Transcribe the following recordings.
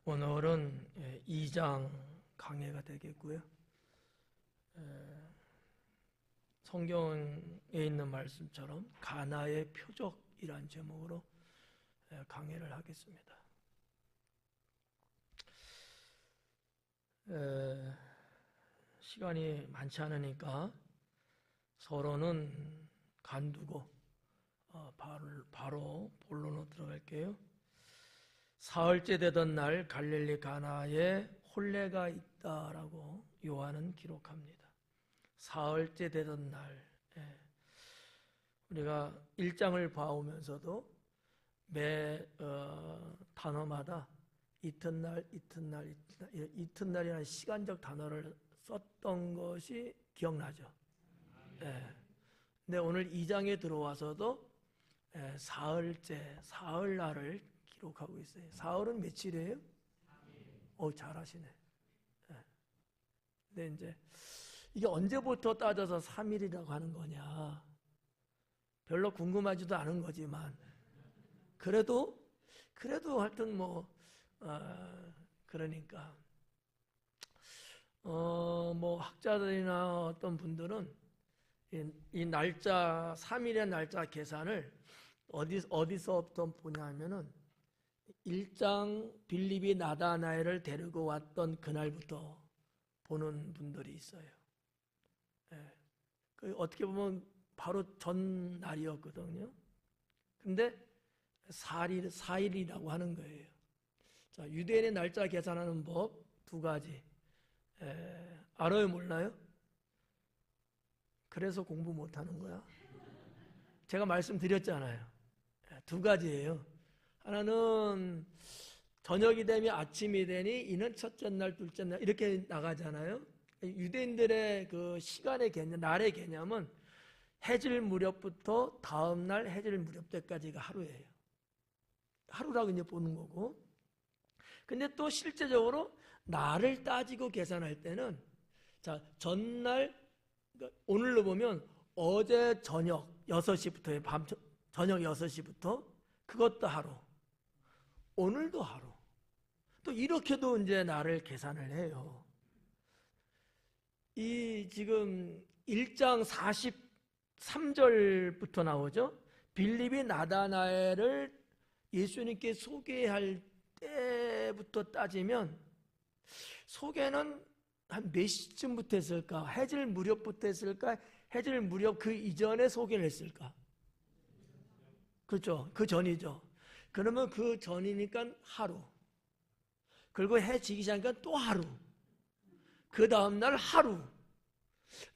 오늘은 2장 강해가 되겠고요. 성경에 있는 말씀처럼 가나의 표적이란 제목으로 강해를 하겠습니다. 시간이 많지 않으니까 서론은 간두고 바로 본론으로 들어갈게요. 사흘째 되던 날 갈릴리 가나에 혼례가 있다라고 요한은 기록합니다. 사흘째 되던 날, 우리가 1장을 봐오면서도 매 단어마다 이튿날이라는 시간적 단어를 썼던 것이 기억나죠. 근데 오늘 2장에 들어와서도 사흘째, 사흘날을 기록하고 있어요. 사흘은 며칠이에요? 잘하시네. 근데 이제 이게 언제부터 따져서 3일이라고 하는 거냐? 별로 궁금하지도 않은 거지만 그래도 하여튼 그러니까 학자들이나 어떤 분들은 이 날짜 3일의 날짜 계산을 어디서부터 보냐면은 1장 빌립이 나다나엘을 데리고 왔던 그날부터 보는 분들이 있어요. 어떻게 보면 바로 전날이었거든요. 근데 4일이라고 하는 거예요. 자, 유대인의 날짜 계산하는 법 두 가지. 알아요, 몰라요? 그래서 공부 못하는 거야. 제가 말씀드렸잖아요. 두 가지예요. 하나는 저녁이 되면 아침이 되니 이는 첫째 날, 둘째 날 이렇게 나가잖아요. 유대인들의 그 시간의 개념, 날의 개념은 해질 무렵부터 다음 날 해질 무렵 때까지가 하루예요. 하루라고 이제 보는 거고. 근데 또 실제적으로 날을 따지고 계산할 때는 자, 전날, 그러니까 오늘로 보면 어제 저녁 6시부터 저녁 6시부터 그것도 하루. 오늘도 하루. 또 이렇게도 이제 날을 계산을 해요. 이 지금 1장 43절부터 나오죠. 빌립이 나다나엘을 예수님께 소개할 때부터 따지면 소개는 한 몇 시쯤부터 했을까? 해질 무렵부터 했을까? 해질 무렵 그 이전에 소개를 했을까? 그렇죠. 그 전이죠. 그러면 그 전이니까 하루. 그리고 해 지기 시작하니까 또 하루. 그 다음날 하루.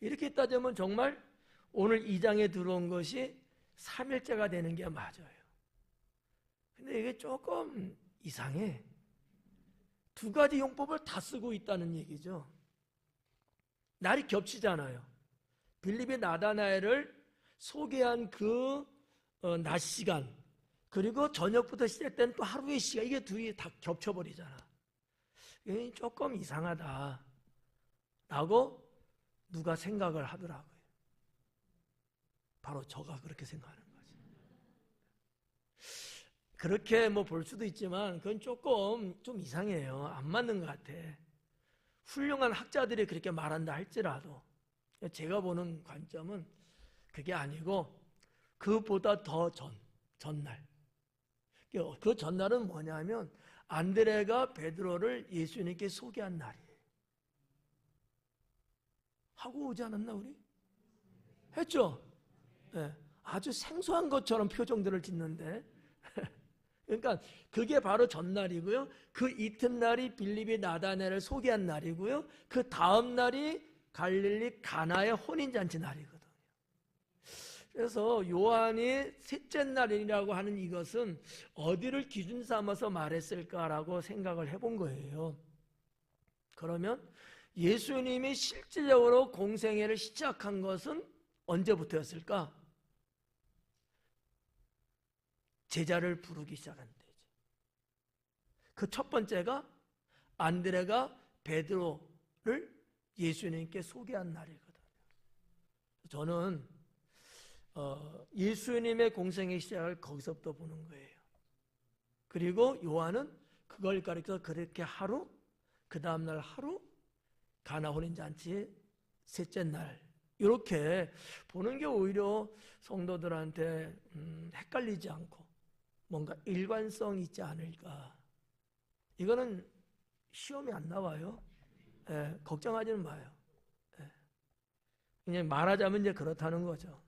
이렇게 따지면 정말 오늘 2장에 들어온 것이 3일째가 되는 게 맞아요. 근데 이게 조금 이상해. 두 가지 용법을 다 쓰고 있다는 얘기죠. 날이 겹치잖아요. 빌립이 나다나엘을 소개한 그 낮 시간, 그리고 저녁부터 시작된 또 하루의 시간, 이게 둘이 다 겹쳐버리잖아. 이게 조금 이상하다 라고 누가 생각을 하더라고요. 바로 저가 그렇게 생각하는 거지. 그렇게 볼 수도 있지만 그건 조금 좀 이상해요. 안 맞는 것 같아. 훌륭한 학자들이 그렇게 말한다 할지라도 제가 보는 관점은 그게 아니고 그보다 더 전날. 그 전날은 뭐냐면 안드레가 베드로를 예수님께 소개한 날이에요. 하고 오지 않았나 우리? 했죠? 네. 아주 생소한 것처럼 표정들을 짓는데 그러니까 그게 바로 전날이고요. 그 이튿날이 빌립이 나다나엘을 소개한 날이고요. 그 다음 날이 갈릴리 가나의 혼인잔치 날이거든요. 그래서 요한이 셋째 날이라고 하는 이것은 어디를 기준 삼아서 말했을까라고 생각을 해본 거예요. 그러면 예수님이 실질적으로 공생애를 시작한 것은 언제부터였을까? 제자를 부르기 시작한 때죠. 그 첫 번째가 안드레가 베드로를 예수님께 소개한 날이거든요. 저는 예수님의 공생의 시작을 거기서부터 보는 거예요. 그리고 요한은 그걸 가리켜서 그렇게 하루, 그 다음날 하루, 가나 혼인잔치 셋째 날, 이렇게 보는 게 오히려 성도들한테 헷갈리지 않고 뭔가 일관성 있지 않을까. 이거는 시험이 안 나와요. 예, 걱정하지는 마요. 예. 그냥 말하자면 이제 그렇다는 거죠.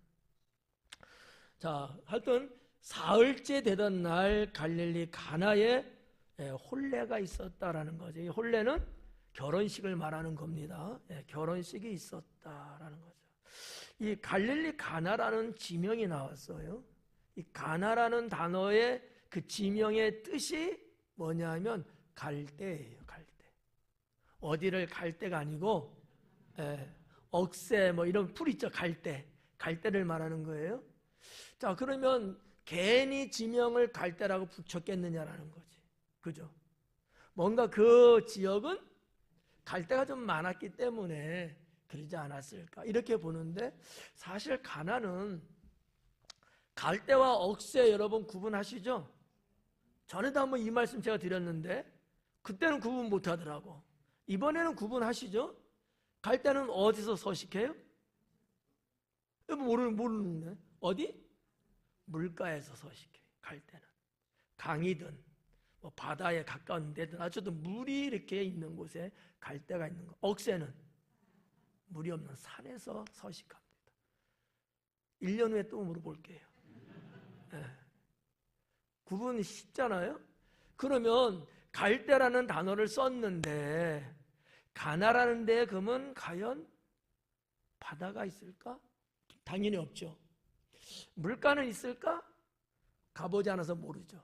자, 하여튼 사흘째 되던 날 갈릴리 가나에 혼례가 있었다라는 거죠. 이 혼례는 결혼식을 말하는 겁니다. 결혼식이 있었다라는 거죠. 이 갈릴리 가나라는 지명이 나왔어요. 이 가나라는 단어의 그 지명의 뜻이 뭐냐면 갈대예요. 갈대. 어디를 갈 데가 아니고 억새 뭐 이런 풀 있죠. 갈대. 갈대를 말하는 거예요. 자, 그러면 괜히 지명을 갈대라고 붙였겠느냐라는 거지. 그죠? 뭔가 그 지역은 갈대가 좀 많았기 때문에 그러지 않았을까 이렇게 보는데, 사실 가나는 갈대와 억새 여러분 구분하시죠? 전에도 한번 이 말씀 제가 드렸는데 그때는 구분 못하더라고. 이번에는 구분하시죠? 갈대는 어디서 서식해요? 모르는데 어디? 물가에서 서식해요. 갈대는 강이든 뭐 바다에 가까운 데든 어쨌든 물이 이렇게 있는 곳에 갈대가 있는 거. 억새는 물이 없는 산에서 서식합니다. 1년 후에 또 물어볼게요. 구분이 쉽잖아요. 그러면 갈대라는 단어를 썼는데 가나라는 데에 그러면 과연 바다가 있을까? 당연히 없죠. 물가는 있을까? 가보지 않아서 모르죠.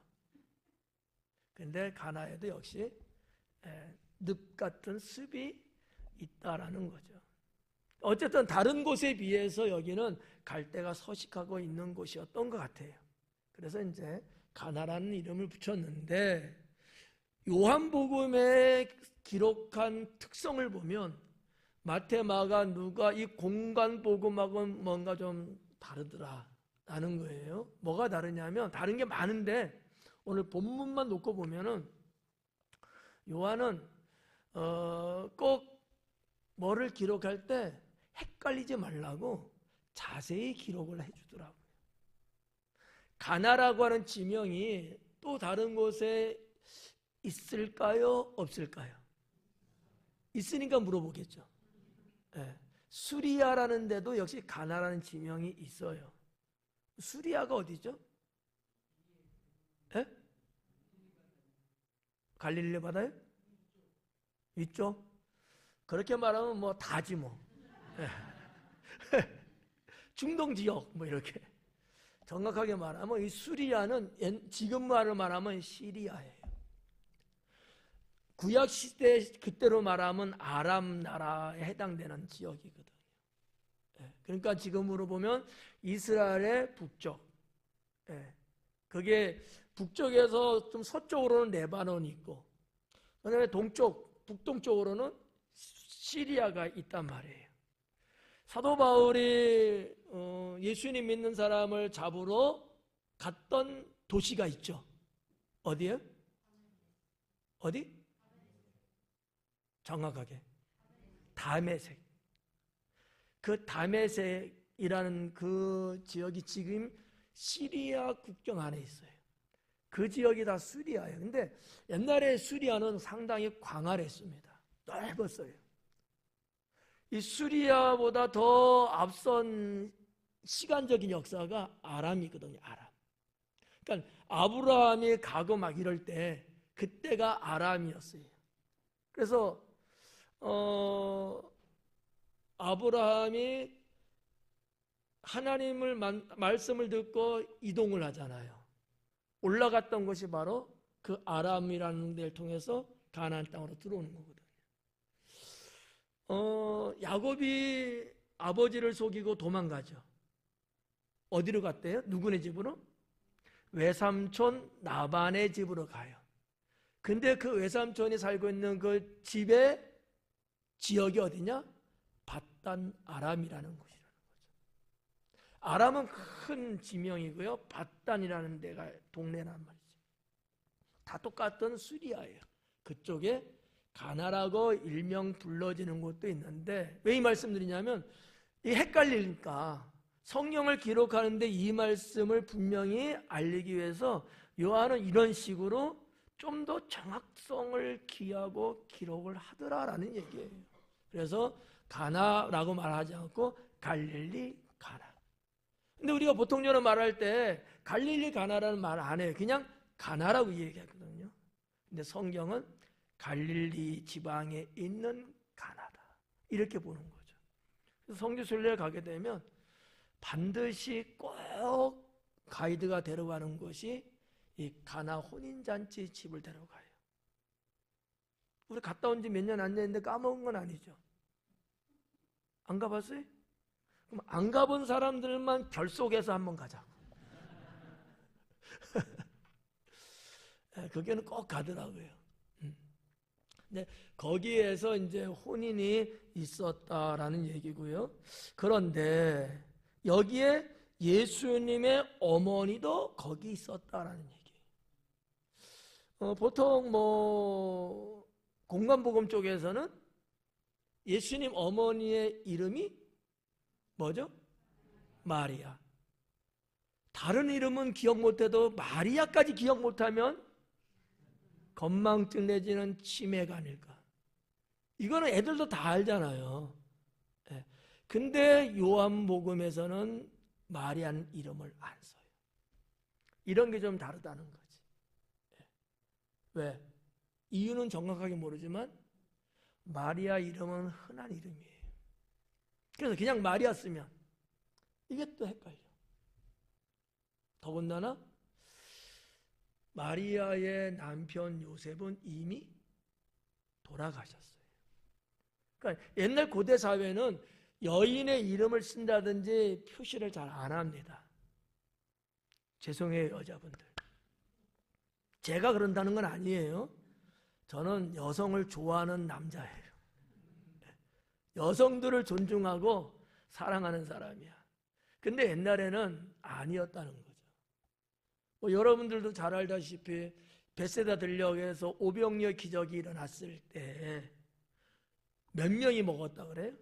근데 가나에도 역시 늪 같은 숲이 있다라는 거죠. 어쨌든 다른 곳에 비해서 여기는 갈대가 서식하고 있는 곳이었던 것 같아요. 그래서 이제 가나라는 이름을 붙였는데, 요한복음에 기록한 특성을 보면 마태, 마가, 누가 이 공간 복음하고는 뭔가 좀 다르더라라는 거예요. 뭐가 다르냐면 다른 게 많은데 오늘 본문만 놓고 보면은 요한은 꼭 뭐를 기록할 때 헷갈리지 말라고 자세히 기록을 해주더라고요. 가나라고 하는 지명이 또 다른 곳에 있을까요? 없을까요? 있으니까 물어보겠죠. 수리아라는 데도 역시 가나라는 지명이 있어요. 수리아가 어디죠? 갈릴리 바다요? 있죠? 그렇게 말하면 뭐 다지 뭐. 중동 지역 뭐 이렇게. 정확하게 말하면 이 수리아는 지금 말을 말하면 시리아예요. 구약 시대 그때로 말하면 아람 나라에 해당되는 지역이거든요. 그러니까 지금으로 보면 이스라엘의 북쪽. 그게 북쪽에서 좀 서쪽으로는 레바논이 있고, 그다음에 북동쪽으로는 시리아가 있단 말이에요. 사도 바울이 예수님 믿는 사람을 잡으러 갔던 도시가 있죠. 어디예요? 어디? 정확하게 다메섹. 그 다메섹이라는 그 지역이 지금 시리아 국경 안에 있어요. 그 지역이 다 수리아예요. 근데 옛날에 수리아는 상당히 광활했습니다. 넓었어요. 이 수리아보다 더 앞선 시간적인 역사가 아람이거든요. 아람. 그러니까 아브라함이 가고 막 이럴 때 그때가 아람이었어요. 그래서 아브라함이 하나님을 말씀을 듣고 이동을 하잖아요. 올라갔던 것이 바로 그 아람이라는 데를 통해서 가나안 땅으로 들어오는 거거든요. 야곱이 아버지를 속이고 도망가죠. 어디로 갔대요? 누구네 집으로? 외삼촌 나반의 집으로 가요. 근데 그 외삼촌이 살고 있는 그 집의 지역이 어디냐? 밧단 아람이라는 곳이라는 거죠. 아람은 큰 지명이고요. 밧단이라는 데가 동네란 말이죠. 다 똑같은 수리아예요. 그쪽에 가나라고 일명 불러지는 곳도 있는데, 왜 이 말씀드리냐면 이 헷갈리니까 성경을 기록하는데 이 말씀을 분명히 알리기 위해서 요한은 이런 식으로 좀 더 정확성을 기하고 기록을 하더라라는 얘기예요. 그래서 가나라고 말하지 않고 갈릴리 가나. 근데 우리가 보통적으로 말할 때 갈릴리 가나라는 말 안 해요. 그냥 가나라고 얘기하거든요. 근데 성경은 갈릴리 지방에 있는 가나다, 이렇게 보는 거죠. 그래서 성지순례를 가게 되면 반드시 꼭 가이드가 데려가는 것이 이 가나 혼인잔치 집을 데려가요. 우리 갔다 온 지 몇 년 안 됐는데 까먹은 건 아니죠. 안 가봤어요? 그럼 안 가본 사람들만 결속해서 한번 가자고. 거기는 꼭 가더라고요. 근데 거기에서 이제 혼인이 있었다라는 얘기고요. 그런데 여기에 예수님의 어머니도 거기 있었다라는 얘기예요. 보통 공관복음 쪽에서는 예수님 어머니의 이름이 뭐죠? 마리아. 다른 이름은 기억 못해도 마리아까지 기억 못하면 건망증 내지는 치매가 아닐까. 이거는 애들도 다 알잖아요. 근데 요한복음에서는 마리아는 이름을 안 써요. 이런 게 좀 다르다는 거지. 왜? 이유는 정확하게 모르지만 마리아 이름은 흔한 이름이에요. 그래서 그냥 마리아 쓰면 이게 또 헷갈려. 더군다나 마리아의 남편 요셉은 이미 돌아가셨어요. 그러니까 옛날 고대 사회는 여인의 이름을 쓴다든지 표시를 잘 안 합니다. 죄송해요, 여자분들. 제가 그런다는 건 아니에요. 저는 여성을 좋아하는 남자예요. 여성들을 존중하고 사랑하는 사람이야. 근데 옛날에는 아니었다는 거죠. 여러분들도 잘 알다시피 베세다 들녘에서 오병이어 기적이 일어났을 때 몇 명이 먹었다 그래요?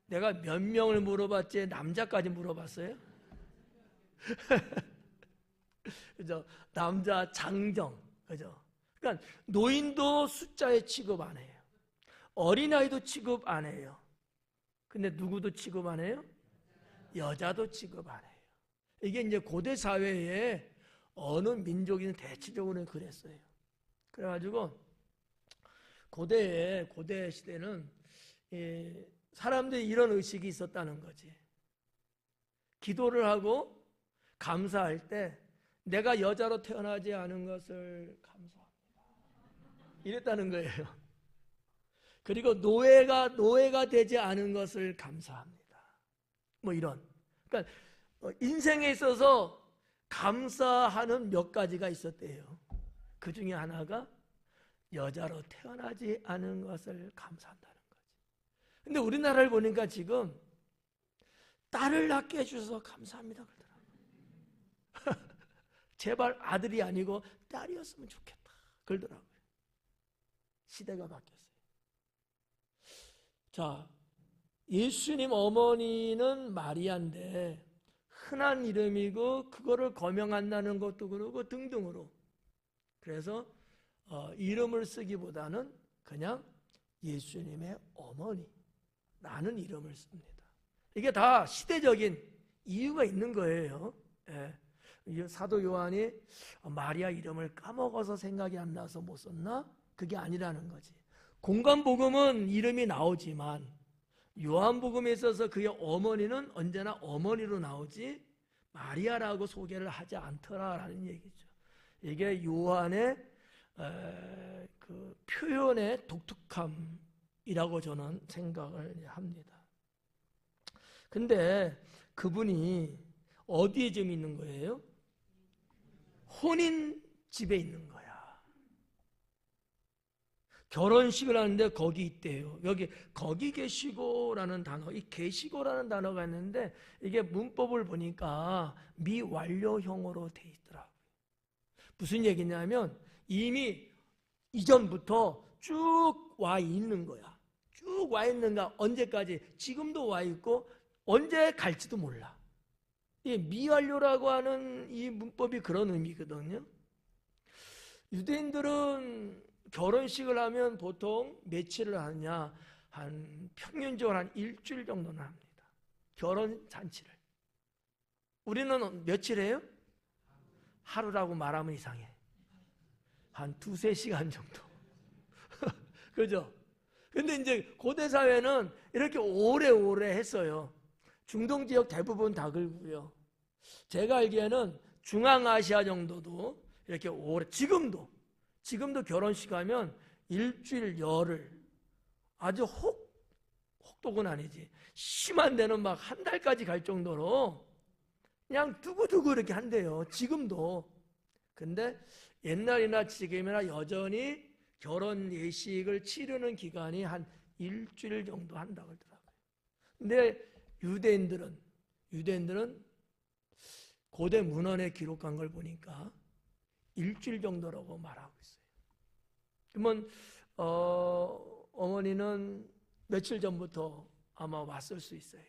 내가 몇 명을 물어봤지 남자까지 물어봤어요? 그죠? 남자 장정, 그죠? 그러니까 노인도 숫자에 취급 안 해요. 어린아이도 취급 안 해요. 근데 누구도 취급 안 해요? 여자도 취급 안 해요. 이게 이제 고대 사회에 어느 민족이든 대체적으로 그랬어요. 그래가지고 고대 시대는 사람들이 이런 의식이 있었다는 거지. 기도를 하고 감사할 때 내가 여자로 태어나지 않은 것을 감사합니다, 이랬다는 거예요. 그리고 노예가 되지 않은 것을 감사합니다, 이런. 그러니까 인생에 있어서 감사하는 몇 가지가 있었대요. 그 중에 하나가 여자로 태어나지 않은 것을 감사한다는 거지. 근데 우리나라를 보니까 지금 딸을 낳게 해주셔서 감사합니다 그러더라고요. 제발 아들이 아니고 딸이었으면 좋겠다 그러더라고요. 시대가 바뀌었어요. 자, 예수님 어머니는 마리아인데 흔한 이름이고 그거를 거명한다는 것도 그러고 등등으로, 그래서 이름을 쓰기보다는 그냥 예수님의 어머니라는 이름을 씁니다. 이게 다 시대적인 이유가 있는 거예요. 사도 요한이 마리아 이름을 까먹어서 생각이 안 나서 못 썼나? 그게 아니라는 거지. 공관복음은 이름이 나오지만 요한복음에 있어서 그의 어머니는 언제나 어머니로 나오지 마리아라고 소개를 하지 않더라라는 얘기죠. 이게 요한의 그 표현의 독특함이라고 저는 생각을 합니다. 근데 그분이 어디에 지금 있는 거예요? 혼인 집에 있는 거야. 결혼식을 하는데 거기 있대요. 여기 거기 계시고라는 단어, 이 계시고라는 단어가 있는데 이게 문법을 보니까 미완료형으로 돼 있더라고요. 무슨 얘기냐면 이미 이전부터 쭉 와 있는 거야. 쭉 와 있는가? 언제까지? 지금도 와 있고 언제 갈지도 몰라. 이 미완료라고 하는 이 문법이 그런 의미거든요. 유대인들은 결혼식을 하면 보통 며칠을 하느냐? 한 평균적으로 한 일주일 정도는 합니다. 결혼 잔치를. 우리는 며칠 해요? 하루라고 말하면 이상해. 한 2-3시간 정도. 그죠? 근데 이제 고대 사회는 이렇게 오래오래 했어요. 중동 지역 대부분 다 그러고요. 제가 알기에는 중앙아시아 정도도 이렇게 오래, 지금도 결혼식 하면 일주일 열흘, 아주 혹독은 아니지, 심한 데는 막 한 달까지 갈 정도로 그냥 두고두고 이렇게 한대요. 지금도. 근데 옛날이나 지금이나 여전히 결혼 예식을 치르는 기간이 한 일주일 정도 한다고 하더라고요. 근데 유대인들은 고대 문헌에 기록한 걸 보니까 일주일 정도라고 말하고 있어요. 그러면 어머니는 며칠 전부터 아마 왔을 수 있어요.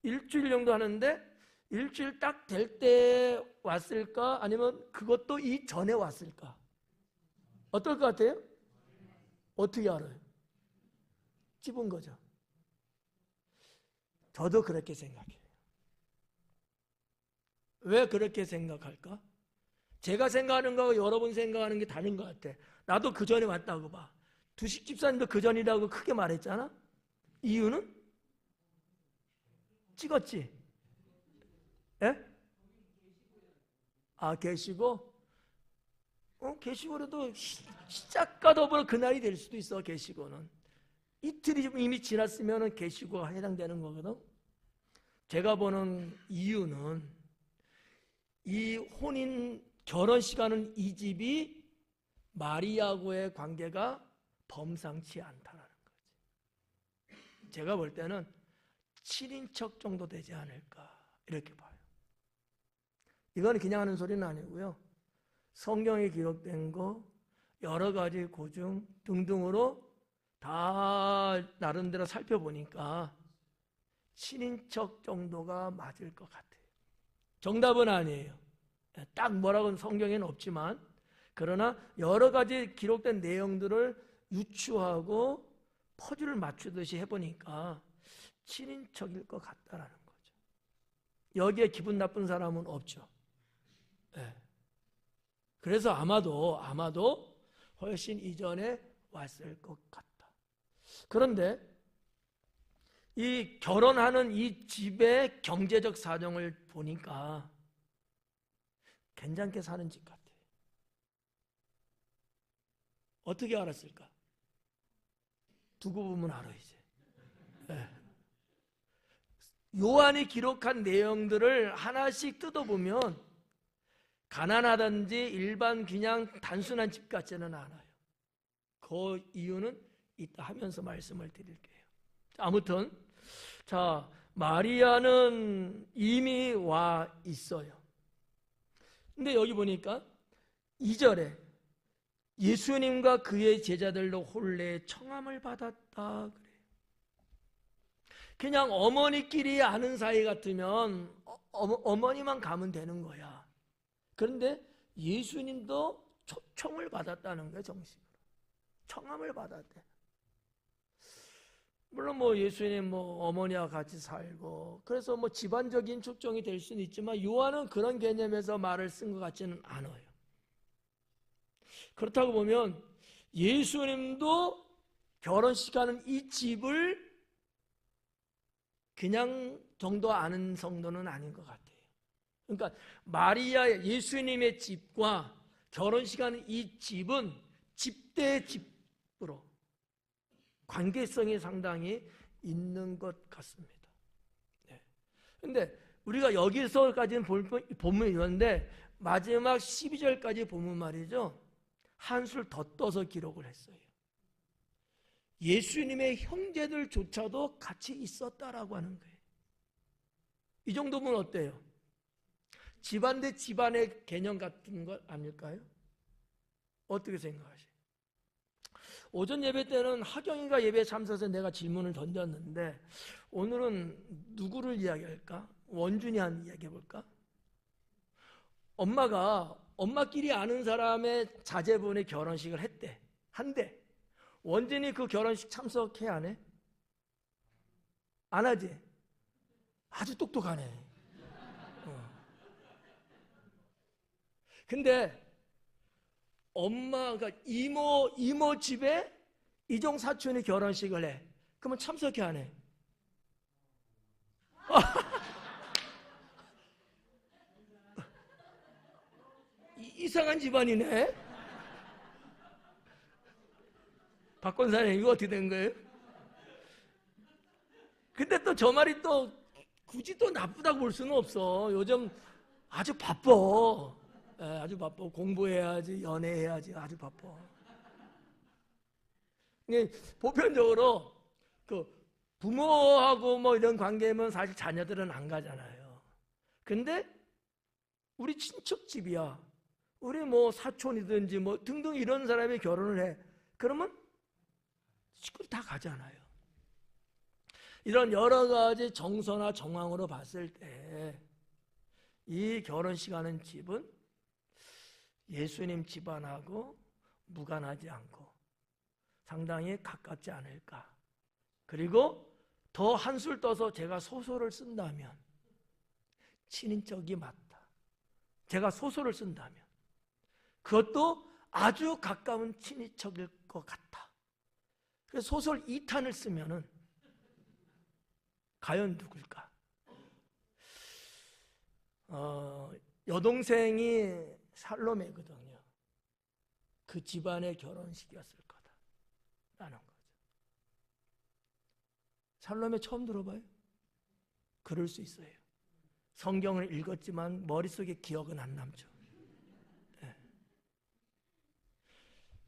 일주일 정도 하는데 일주일 딱 될 때 왔을까? 아니면 그것도 이전에 왔을까? 어떨 것 같아요? 어떻게 알아요? 찝은 거죠. 저도 그렇게 생각해요. 왜 그렇게 생각할까? 제가 생각하는 거하고 여러분 생각하는 게 다른 것 같아. 나도 그 전에 왔다고 봐. 두식 집사님도 그 전이라고 크게 말했잖아. 이유는? 찍었지? 예? 아, 계시고? 계시고라도 시작과 더불어 그날이 될 수도 있어. 계시고는 이틀이 이미 지났으면 계시고가 해당되는 거거든. 제가 보는 이유는 이 혼인 결혼식 하는 이 집이 마리아하고의 관계가 범상치 않다라는 거지. 제가 볼 때는 7인척 정도 되지 않을까 이렇게 봐요. 이건 그냥 하는 소리는 아니고요. 성경에 기록된 거 여러 가지 고증 등등으로 다 나름대로 살펴보니까 7인척 정도가 맞을 것 같아요. 정답은 아니에요. 딱 뭐라고는 성경에는 없지만, 그러나 여러 가지 기록된 내용들을 유추하고 퍼즐을 맞추듯이 해보니까 7인척일 것 같다라는 거죠. 여기에 기분 나쁜 사람은 없죠. 네. 그래서 아마도 훨씬 이전에 왔을 것 같다. 그런데 이 결혼하는 이 집의 경제적 사정을 보니까 괜찮게 사는 집 같아요. 어떻게 알았을까? 두고 보면 알아 이제. 네. 요한이 기록한 내용들을 하나씩 뜯어보면 가난하든지 일반 그냥 단순한 집 같지는 않아요. 그 이유는 이따 하면서 말씀을 드릴게요. 아무튼 자, 마리아는 이미 와 있어요. 근데 여기 보니까 2절에 예수님과 그의 제자들로 혼례 청함을 받았다 그래요. 그냥 어머니끼리 아는 사이 같으면 어머니만 가면 되는 거야. 그런데 예수님도 초청을 받았다는 거예요. 정식으로 청함을 받았대. 물론 뭐 예수님 뭐 어머니와 같이 살고 그래서 뭐 집안적인 초청이 될 수는 있지만 요한은 그런 개념에서 말을 쓴 것 같지는 않아요. 그렇다고 보면 예수님도 결혼식하는 이 집을 그냥 정도 아는 정도는 아닌 것 같아요. 그러니까 마리아 예수님의 집과 결혼식하는 이 집은 집대 집으로 관계성이 상당히 있는 것 같습니다. 그런데 우리가 여기서까지는 보면 이런데 마지막 12절까지 보면 말이죠. 한술 더 떠서 기록을 했어요. 예수님의 형제들조차도 같이 있었다라고 하는 거예요. 이 정도면 어때요? 집안 대 집안의 개념 같은 것 아닐까요? 어떻게 생각하세요? 오전 예배 때는 하경이가 예배에 참석해서 내가 질문을 던졌는데 오늘은 누구를 이야기할까? 원준이 한 이야기 해볼까? 엄마가 엄마끼리 아는 사람의 자제분의 결혼식을 한대. 원준이 그 결혼식 참석해 안 해? 안 하지? 아주 똑똑하네. 근데 엄마가 이모 집에 이종 사촌이 결혼식을 해. 그러면 참석해 안 해? 이상한 집안이네. 박 권사님 이거 어떻게 된 거예요? 근데 또 저 말이 또 굳이 또 나쁘다고 볼 수는 없어. 요즘 아주 바빠. 아주 바빠. 공부해야지, 연애해야지, 아주 바빠. 보편적으로 그 부모하고 뭐 이런 관계면 사실 자녀들은 안 가잖아요. 근데 우리 친척집이야. 우리 뭐 사촌이든지 뭐 등등 이런 사람이 결혼을 해. 그러면 식구들 다 가잖아요. 이런 여러 가지 정서나 정황으로 봤을 때 이 결혼식 하는 집은 예수님 집안하고 무관하지 않고 상당히 가깝지 않을까. 그리고 더 한술 떠서 제가 소설을 쓴다면 친인척이 맞다. 제가 소설을 쓴다면 그것도 아주 가까운 친인척일 것 같다. 그래서 소설 2탄을 쓰면은 과연 누굴까? 여동생이 살로메거든요. 그 집안의 결혼식이었을 거다라는 거죠. 살로메 처음 들어봐요? 그럴 수 있어요. 성경을 읽었지만 머릿속에 기억은 안 남죠. 네.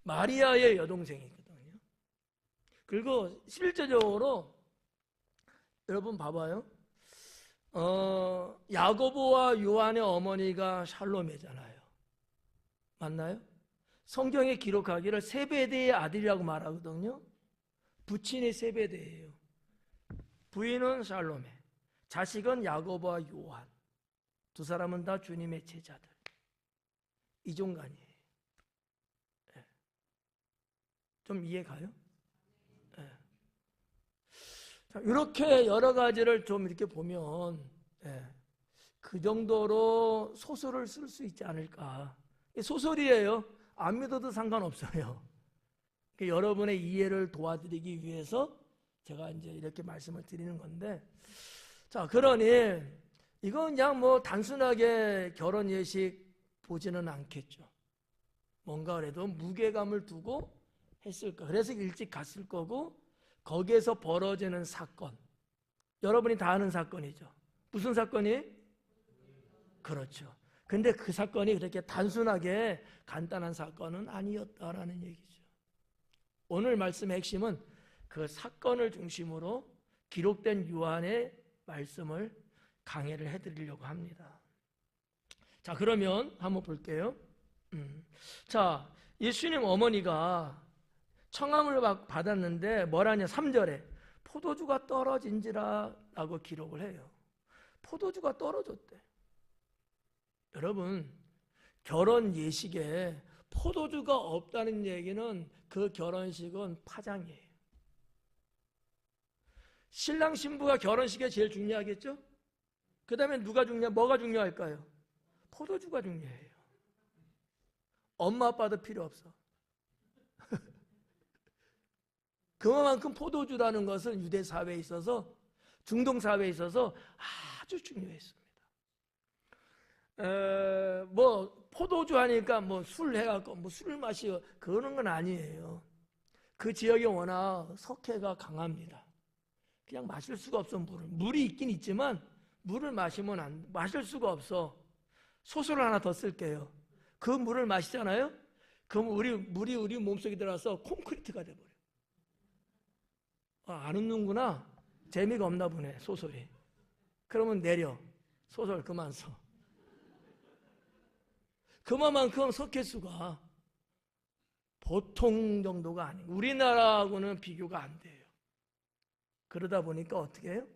마리아의 여동생이거든요. 그리고 실제적으로 여러분 봐봐요. 야고보와 요한의 어머니가 샬로메잖아요. 맞나요? 성경에 기록하기를 세베대의 아들이라고 말하거든요. 부친이 세베대예요. 부인은 샬로메, 자식은 야고보와 요한. 두 사람은 다 주님의 제자들. 이종간이에요. 네. 좀 이해가요? 네. 자, 이렇게 여러 가지를 좀 이렇게 보면 그 정도로 소설을 쓸 수 있지 않을까. 소설이에요. 안 믿어도 상관없어요. 여러분의 이해를 도와드리기 위해서 제가 이제 이렇게 말씀을 드리는 건데, 자, 그러니 이건 그냥 뭐 단순하게 결혼 예식 보지는 않겠죠. 뭔가 그래도 무게감을 두고 했을까. 그래서 일찍 갔을 거고, 거기에서 벌어지는 사건, 여러분이 다 아는 사건이죠. 무슨 사건이? 그렇죠. 근데 그 사건이 그렇게 단순하게 간단한 사건은 아니었다라는 얘기죠. 오늘 말씀의 핵심은 그 사건을 중심으로 기록된 요한의 말씀을 강해를 해드리려고 합니다. 자, 그러면 한번 볼게요. 자, 예수님 어머니가 청함을 받았는데 뭐라냐? 3절에 포도주가 떨어진지라 라고 기록을 해요. 포도주가 떨어졌대. 여러분, 결혼 예식에 포도주가 없다는 얘기는 그 결혼식은 파장이에요. 신랑 신부가 결혼식에 제일 중요하겠죠? 그 다음에 뭐가 중요할까요? 포도주가 중요해요. 엄마 아빠도 필요 없어. 그만큼 포도주라는 것은 유대 사회에 있어서, 중동 사회에 있어서 아주 중요했습니다. 뭐 포도주 하니까 뭐 술 해갖고 뭐 술을 마시고 그러는 건 아니에요. 그 지역이 워낙 석회가 강합니다. 그냥 마실 수가 없어. 물이 있긴 있지만 물을 마시면 마실 수가 없어. 소설을 하나 더 쓸게요. 그 물을 마시잖아요. 그럼 물이 우리 몸속에 들어가서 콘크리트가 돼버려. 안 웃는구나. 재미가 없나 보네, 소설이. 그러면 내려. 소설 그만 써. 그만큼 석회수가 보통 정도가 아니고 우리나라하고는 비교가 안 돼요. 그러다 보니까 어떻게 해요?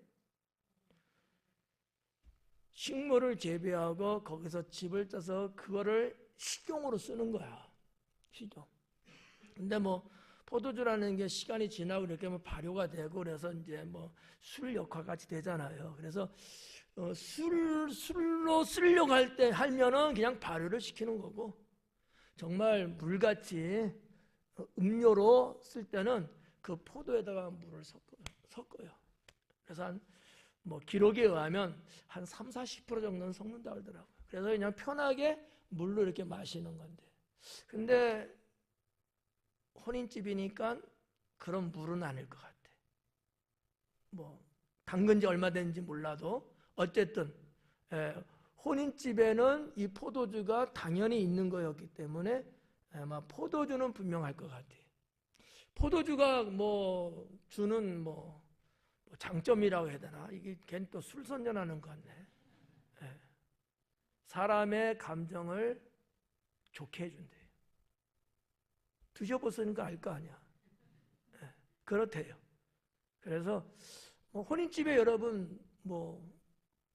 식물을 재배하고 거기서 집을 짜서 그거를 식용으로 쓰는 거야. 식용. 근데 뭐 포도주라는 게 시간이 지나고 이렇게 뭐 발효가 되고 그래서 이제 뭐 술 역할같이 되잖아요. 그래서 술로 쓰려고 하면은 그냥 발효를 시키는 거고, 정말 물같이 음료로 쓸 때는 그 포도에다가 물을 섞어요. 그래서 뭐 기록에 의하면 한 30-40% 정도는 섞는다 그러더라고요. 그래서 그냥 편하게 물로 이렇게 마시는 건데, 근데 혼인집이니까 그런 물은 아닐 것 같아. 뭐 담근 지 얼마 됐는지 몰라도 어쨌든 혼인집에는 이 포도주가 당연히 있는 거였기 때문에 아마 포도주는 분명할 것 같아요. 포도주가 뭐 주는 뭐 장점이라고 해야 되나? 이게 걔는 또 술 선전하는 것 같네. 사람의 감정을 좋게 해준대요. 드셔보시니까 알 거 아니야. 그렇대요. 그래서 뭐 혼인집에 여러분 뭐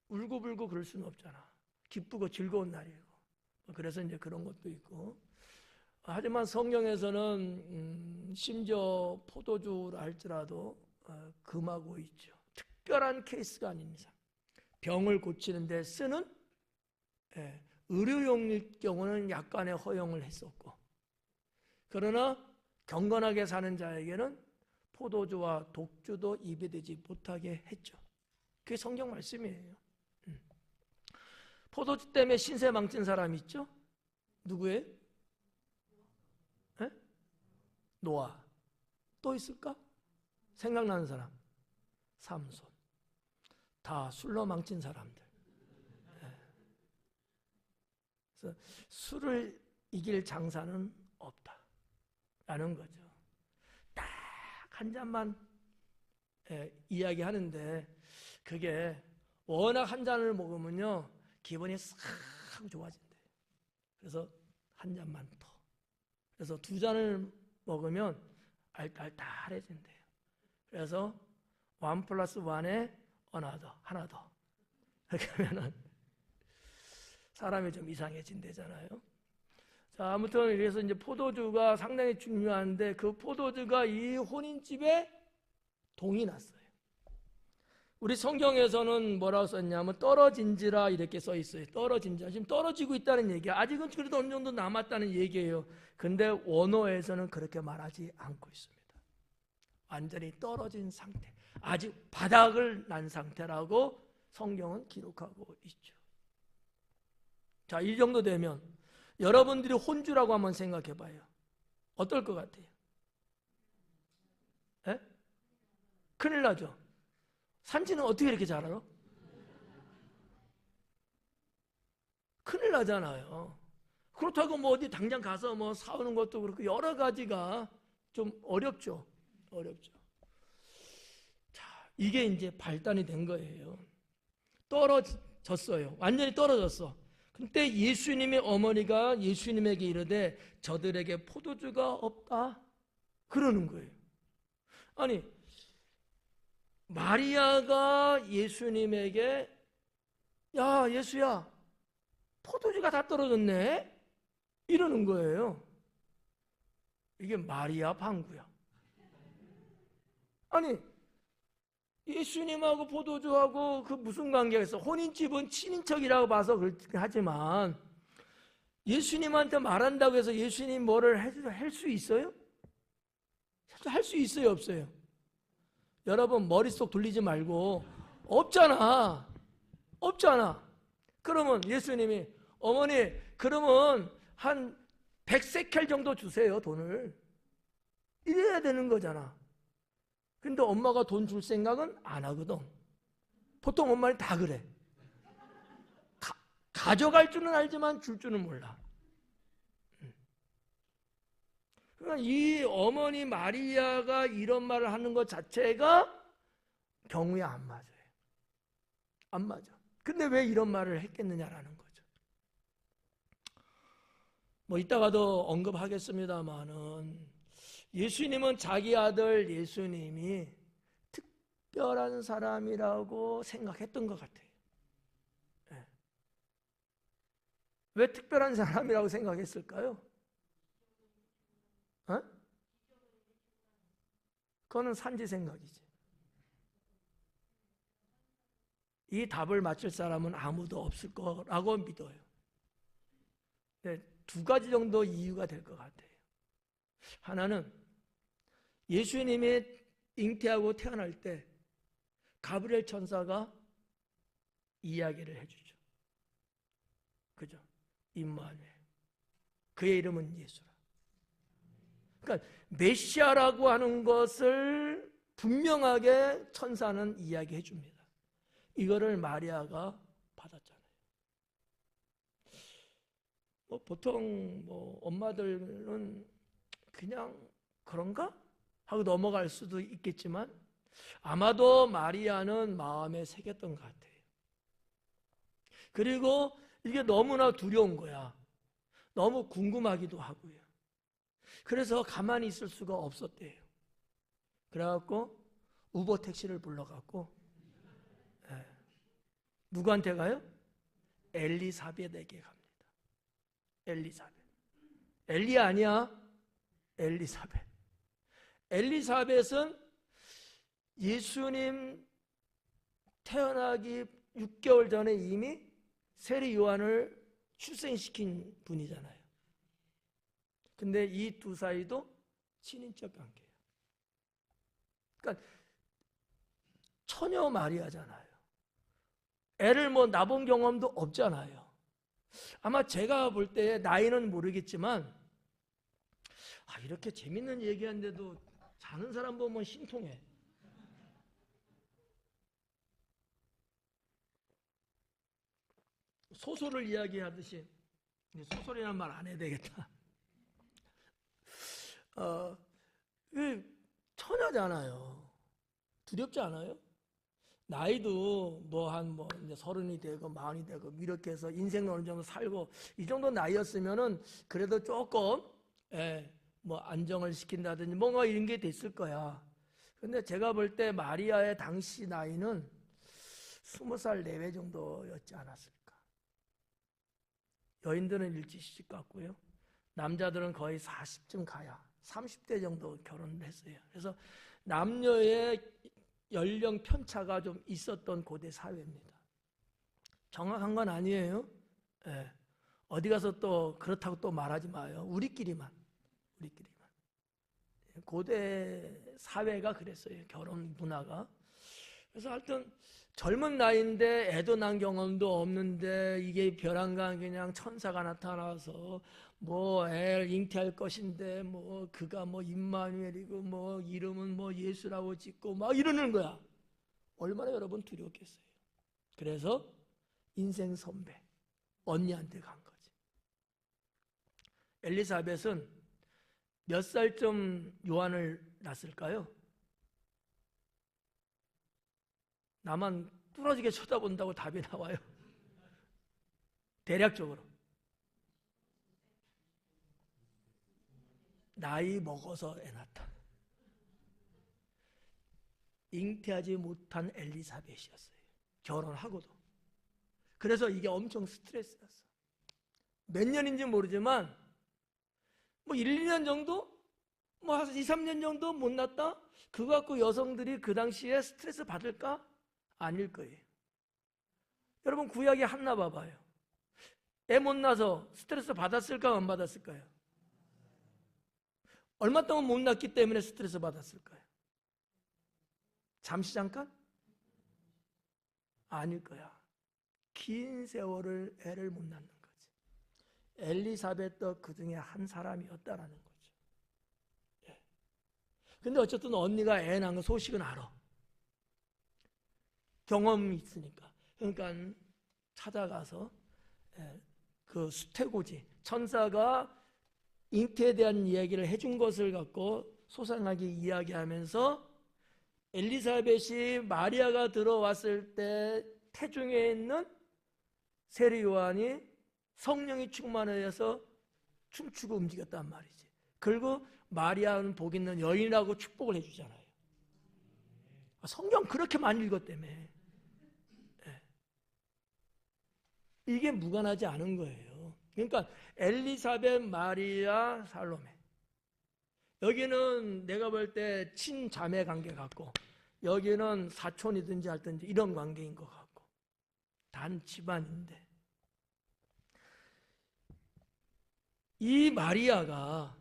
울고불고 그럴 수는 없잖아. 기쁘고 즐거운 날이고. 그래서 이제 그런 것도 있고. 하지만 성경에서는 심지어 포도주라 할지라도 금하고 있죠. 특별한 케이스가 아닌 이상 병을 고치는 데 쓰는 의료용일 경우는 약간의 허용을 했었고, 그러나 경건하게 사는 자에게는 포도주와 독주도 입에 대지 못하게 했죠. 그게 성경 말씀이에요. 포도주 때문에 신세 망친 사람 있죠? 누구예요? 노아. 또 있을까? 생각나는 사람? 삼손. 다 술로 망친 사람들. 그래서 술을 이길 장사는 없다라는 거죠. 딱 한 잔만 이야기하는데 그게 워낙 한 잔을 먹으면요 기분이 싹 좋아진대요. 그래서 한 잔만 더. 그래서 두 잔을 먹으면 알딸딸해진대요. 그래서 1+1에 하나 더. 이렇게 하면은 사람이 좀 이상해진대잖아요. 자, 아무튼 그래서 이제 포도주가 상당히 중요한데 그 포도주가 이 혼인집에 동이 났어요. 우리 성경에서는 뭐라고 썼냐면 떨어진지라 이렇게 써 있어요. 떨어진지라. 지금 떨어지고 있다는 얘기야. 아직은 그래도 어느 정도 남았다는 얘기예요. 근데 원어에서는 그렇게 말하지 않고 있습니다. 완전히 떨어진 상태. 아직 바닥을 난 상태라고 성경은 기록하고 있죠. 자, 이 정도 되면 여러분들이 혼주라고 한번 생각해 봐요. 어떨 것 같아요? 에? 큰일 나죠? 산지는 어떻게 이렇게 잘 알아? 큰일 나잖아요. 그렇다고 뭐 어디 당장 가서 뭐 사오는 것도 그렇고 여러 가지가 좀 어렵죠. 자, 이게 이제 발단이 된 거예요. 떨어졌어요. 완전히 떨어졌어. 근데 예수님의 어머니가 예수님에게 이르되 저들에게 포도주가 없다 그러는 거예요. 아니 마리아가 예수님에게 야 예수야 포도주가 다 떨어졌네 이러는 거예요. 이게 마리아 방구야. 아니 예수님하고 포도주하고 그 무슨 관계가 있어? 혼인집은 친인척이라고 봐서 그렇긴 하지만 예수님한테 말한다고 해서 예수님 뭐를 할 수 있어요? 할 수 있어요 없어요? 여러분 머릿속 돌리지 말고 없잖아. 그러면 예수님이 어머니 그러면 한 100세켈 정도 주세요 돈을. 이래야 되는 거잖아. 근데 엄마가 돈 줄 생각은 안 하거든. 보통 엄마는 다 그래. 가져갈 줄은 알지만 줄 줄은 몰라. 그러나 이 어머니 마리아가 이런 말을 하는 것 자체가 경우에 안 맞아요. 안 맞아. 근데 왜 이런 말을 했겠느냐라는 거죠. 뭐 이따가도 언급하겠습니다만은 예수님은 자기 아들 예수님이 특별한 사람이라고 생각했던 것 같아요. 네. 왜 특별한 사람이라고 생각했을까요? 어? 그거는 산지 생각이지. 이 답을 맞출 사람은 아무도 없을 거라고 믿어요. 네, 두 가지 정도 이유가 될 것 같아요. 하나는 예수님이 잉태하고 태어날 때 가브리엘 천사가 이야기를 해주죠. 그죠? 임마누엘. 그의 이름은 예수라. 그러니까 메시아라고 하는 것을 분명하게 천사는 이야기해 줍니다. 이거를 마리아가 받았잖아요. 보통 엄마들은 그냥 그런가? 하고 넘어갈 수도 있겠지만 아마도 마리아는 마음에 새겼던 것 같아요. 그리고 이게 너무나 두려운 거야. 너무 궁금하기도 하고요. 그래서 가만히 있을 수가 없었대요. 그래갖고 우버 택시를 불러갖고 누구한테 가요? 엘리사벳에게 갑니다. 엘리사벳. 엘리야 아니야. 엘리사벳. 엘리사벳은 예수님 태어나기 6개월 전에 이미 세례 요한을 출생시킨 분이잖아요. 근데 이 두 사이도 친인척 관계예요. 그러니까 처녀 마리아잖아요. 애를 낳아본 경험도 없잖아요. 아마 제가 볼 때 나이는 모르겠지만 이렇게 재밌는 얘기하는데도 자는 사람 보면 신통해. 소설을 이야기하듯이 소설이란 말 안 해야 되겠다. 처녀잖아요. 두렵지 않아요? 나이도 이제 30이 되고 40이 되고 이렇게 해서 인생을 어느 정도 살고 이 정도 나이였으면은 그래도 조금 안정을 시킨다든지 뭔가 이런 게 됐을 거야. 근데 제가 볼 때 마리아의 당시 나이는 20살 내외 정도였지 않았을까. 여인들은 일찍 시집 갔고요. 남자들은 거의 40쯤 가야 30대 정도 결혼을 했어요. 그래서 남녀의 연령 편차가 좀 있었던 고대 사회입니다. 정확한 건 아니에요. 어디 가서 또 그렇다고 또 말하지 마요. 우리끼리만. 고대 사회가 그랬어요. 결혼 문화가. 그래서 하여튼 젊은 나이인데 애도 난 경험도 없는데 이게 벼랑간 그냥 천사가 나타나서 애를 잉태할 것인데 그가 임마누엘이고 이름은 예수라고 짓고 막 이러는 거야. 얼마나 여러분 두려웠겠어요. 그래서 인생 선배 언니한테 간 거지. 엘리사벳은 몇 살쯤 요한을 낳았을까요? 나만 뚫어지게 쳐다본다고 답이 나와요. 대략적으로. 나이 먹어서 애 낳았다. 잉태하지 못한 엘리사벳이었어요. 결혼하고도. 그래서 이게 엄청 스트레스였어. 몇 년인지 모르지만 1, 2년 정도? 한 2, 3년 정도 못 낳았다? 그거 갖고 여성들이 그 당시에 스트레스 받을까? 아닐 거예요. 여러분 구약의 한나 봐봐요. 애 못 낳아서 스트레스 받았을까 안 받았을까요? 얼마 동안 못 낳기 때문에 스트레스 받았을까요? 잠시 잠깐? 아닐 거야. 긴 세월을 애를 못 낳는 거지. 엘리사벳도 그 중에 한 사람이었다라는 거죠. 근데 어쨌든 언니가 애 낳은 소식은 알아. 경험이 있으니까. 그러니까 찾아가서 그 수태고지 천사가 잉태에 대한 이야기를 해준 것을 갖고 소상하게 이야기하면서 엘리사벳이 마리아가 들어왔을 때 태중에 있는 세례 요한이 성령이 충만하여서 춤추고 움직였단 말이지. 그리고 마리아는 복 있는 여인이라고 축복을 해주잖아요. 성경 그렇게 많이 읽었다며. 이게 무관하지 않은 거예요. 그러니까 엘리사벳, 마리아, 살로메. 여기는 내가 볼 때 친자매 관계 같고, 여기는 사촌이든지 할든지 이런 관계인 것 같고, 단 집안인데 이 마리아가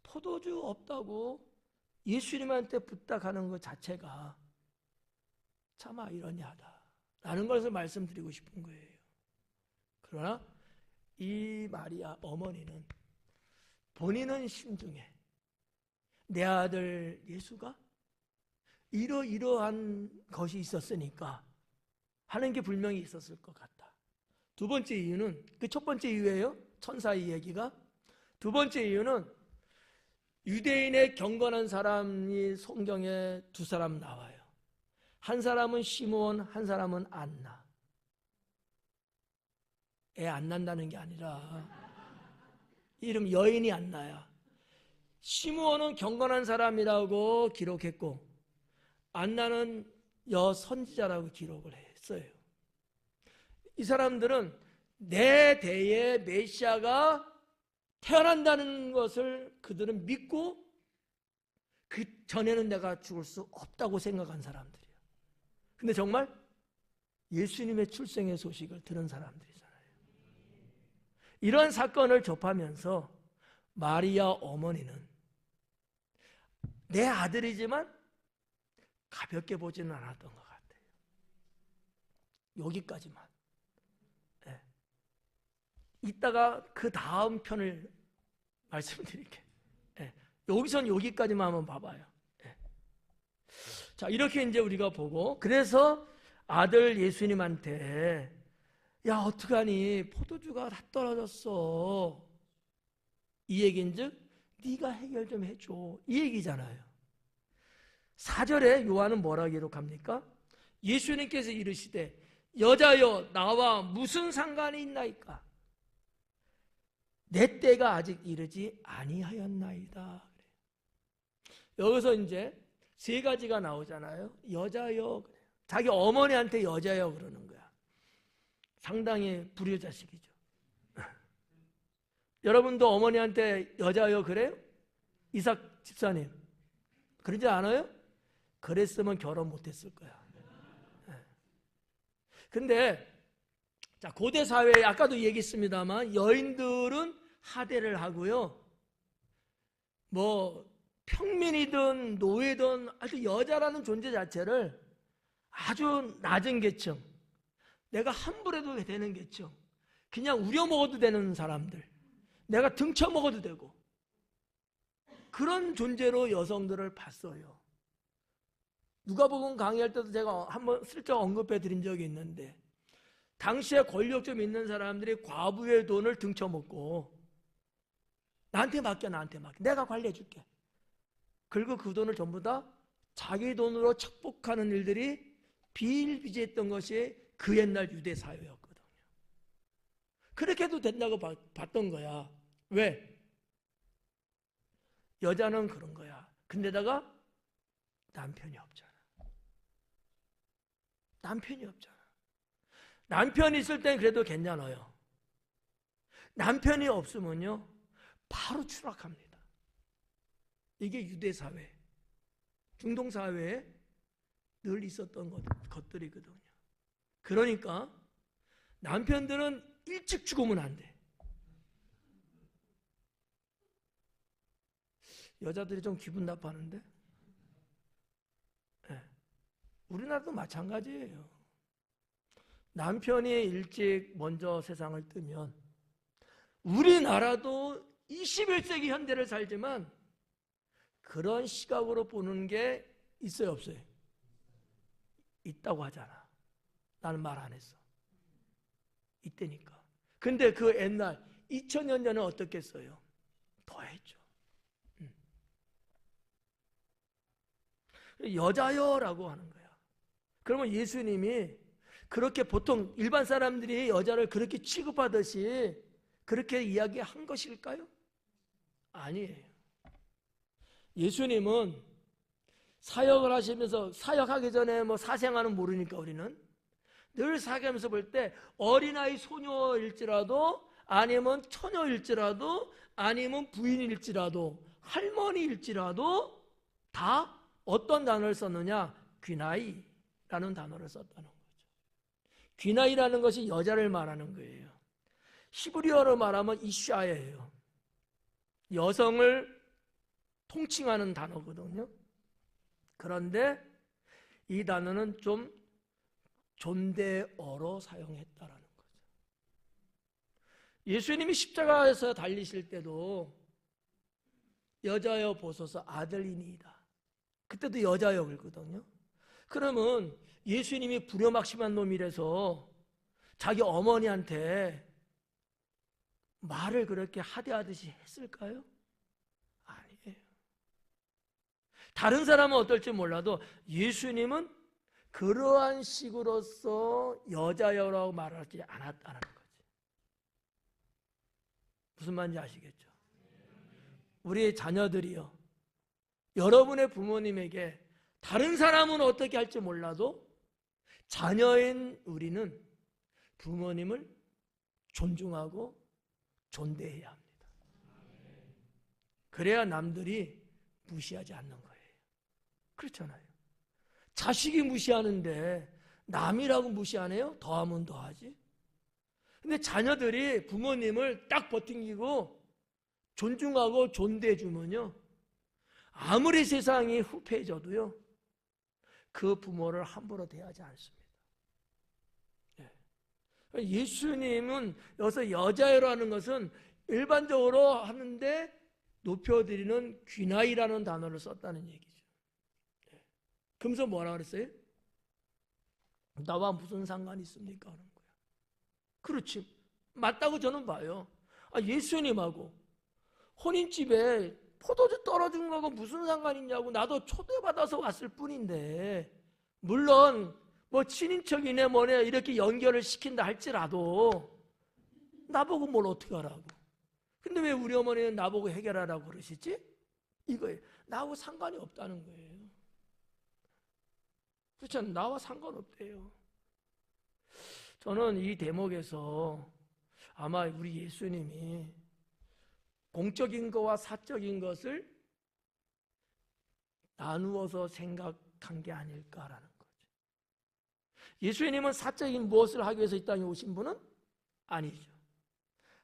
포도주 없다고 예수님한테 부탁하는 것 자체가 참 아이러니하다라는 것을 말씀드리고 싶은 거예요. 그러나 이 마리아 어머니는 본인은 심중에 내 아들 예수가 이러이러한 것이 있었으니까 하는 게 분명히 있었을 것 같다. 두 번째 이유는, 그 첫 번째 이유예요, 천사의 얘기가. 두 번째 이유는 유대인의 경건한 사람이 성경에 두 사람 나와요. 한 사람은 시므온, 한 사람은 안나. 애 안 난다는 게 아니라 이름 여인이 안나야. 시므온은 경건한 사람이라고 기록했고 안나는 여선지자라고 기록을 했어요. 이 사람들은 내 대에 메시아가 태어난다는 것을 그들은 믿고 그 전에는 내가 죽을 수 없다고 생각한 사람들이에요. 근데 정말 예수님의 출생의 소식을 들은 사람들이잖아요. 이런 사건을 접하면서 마리아 어머니는 내 아들이지만 가볍게 보지는 않았던 것 같아요. 여기까지만. 네. 이따가 그 다음 편을 말씀드릴게요. 네. 여기선 여기까지만 한번 봐봐요. 네. 자, 이렇게 이제 우리가 보고, 그래서 아들 예수님한테 야, 어떡하니, 포도주가 다 떨어졌어. 이 얘기인즉 네가 해결 좀 해줘, 이 얘기잖아요. 4절에 요한은 뭐라 기록합니까? 예수님께서 이르시되 여자여 나와 무슨 상관이 있나이까? 내 때가 아직 이르지 아니하였나이다. 여기서 이제 세 가지가 나오잖아요. 여자여, 자기 어머니한테 여자여 그러는 거야. 상당히 불효자식이죠. 여러분도 어머니한테 여자여 그래요? 이삭 집사님 그러지 않아요? 그랬으면 결혼 못했을 거야. 근데 자, 고대 사회에 아까도 얘기했습니다만 여인들은 하대를 하고요, 뭐 평민이든 노예든 아주 여자라는 존재 자체를 아주 낮은 계층, 내가 함부로 해도 되는 계층, 그냥 우려먹어도 되는 사람들, 내가 등쳐먹어도 되고 그런 존재로 여성들을 봤어요. 누가복음 강의할 때도 제가 한번 슬쩍 언급해 드린 적이 있는데, 당시에 권력 좀 있는 사람들이 과부의 돈을 등쳐먹고 나한테 맡겨, 내가 관리해 줄게. 그리고 그 돈을 전부 다 자기 돈으로 착복하는 일들이 비일비재했던 것이 그 옛날 유대 사회였거든요. 그렇게 해도 된다고 봤던 거야. 왜? 여자는 그런 거야. 근데다가 남편이 없잖아. 남편이 있을 땐 그래도 괜찮아요. 남편이 없으면요 바로 추락합니다. 이게 유대 사회, 중동 사회에 늘 있었던 것들이거든요. 그러니까 남편들은 일찍 죽으면 안 돼. 여자들이 좀 기분 나빠하는데, 네. 우리나라도 마찬가지예요. 남편이 일찍 먼저 세상을 뜨면, 우리나라도 21세기 현대를 살지만 그런 시각으로 보는 게 있어요, 없어요? 있다고 하잖아. 나는 말 안 했어. 있다니까. 근데 그 옛날 2000년 전에 어떻겠어요? 더했죠. 여자여라고 하는 거야. 그러면 예수님이 그렇게 보통 일반 사람들이 여자를 그렇게 취급하듯이 그렇게 이야기한 것일까요? 아니에요. 예수님은 사역을 하시면서, 사역하기 전에 뭐 사생활은 모르니까 우리는 늘 사역하면서 볼 때 어린아이 소녀일지라도, 아니면 처녀일지라도, 아니면 부인일지라도, 할머니일지라도 다 어떤 단어를 썼느냐? 귀나이라는 단어를 썼다는 거죠. 귀나이라는 것이 여자를 말하는 거예요. 히브리어로 말하면 이샤예요. 여성을 통칭하는 단어거든요. 그런데 이 단어는 좀 존대어로 사용했다라는 거죠. 예수님이 십자가에서 달리실 때도 여자여 보소서 아들이니이다. 그때도 여자여 그러거든요. 그러면 예수님이 불효막심한 놈이라서 자기 어머니한테 말을 그렇게 하대하듯이 했을까요? 아니에요. 다른 사람은 어떨지 몰라도 예수님은 그러한 식으로서 여자여라고 말하지 않았다는 거지. 무슨 말인지 아시겠죠? 우리 자녀들이요, 여러분의 부모님에게 다른 사람은 어떻게 할지 몰라도 자녀인 우리는 부모님을 존중하고 존대해야 합니다. 그래야 남들이 무시하지 않는 거예요. 그렇잖아요. 자식이 무시하는데 남이라고 무시 안 해요? 더하면 더하지. 근데 자녀들이 부모님을 딱 버팅기고 존중하고 존대해 주면요, 아무리 세상이 후패해져도요, 그 부모를 함부로 대하지 않습니다. 예수님은 여기서 여자애라는 것은 일반적으로 하는데 높여드리는 귀나이라는 단어를 썼다는 얘기죠. 그러면서 뭐라 그랬어요? 나와 무슨 상관이 있습니까? 하는 거야. 그렇지, 맞다고 저는 봐요. 예수님하고 혼인집에 포도주 떨어진 거하고 무슨 상관이 있냐고. 나도 초대받아서 왔을 뿐인데, 물론 뭐 친인척이네 뭐네 이렇게 연결을 시킨다 할지라도 나보고 뭘 어떻게 하라고. 근데 왜 우리 어머니는 나보고 해결하라고 그러시지? 이거예요. 나하고 상관이 없다는 거예요. 그렇잖아요. 나와 상관없대요. 저는 이 대목에서 아마 우리 예수님이 공적인 것과 사적인 것을 나누어서 생각한 게 아닐까라는 거죠. 예수님은 사적인 무엇을 하기 위해서 이 땅에 오신 분은 아니죠.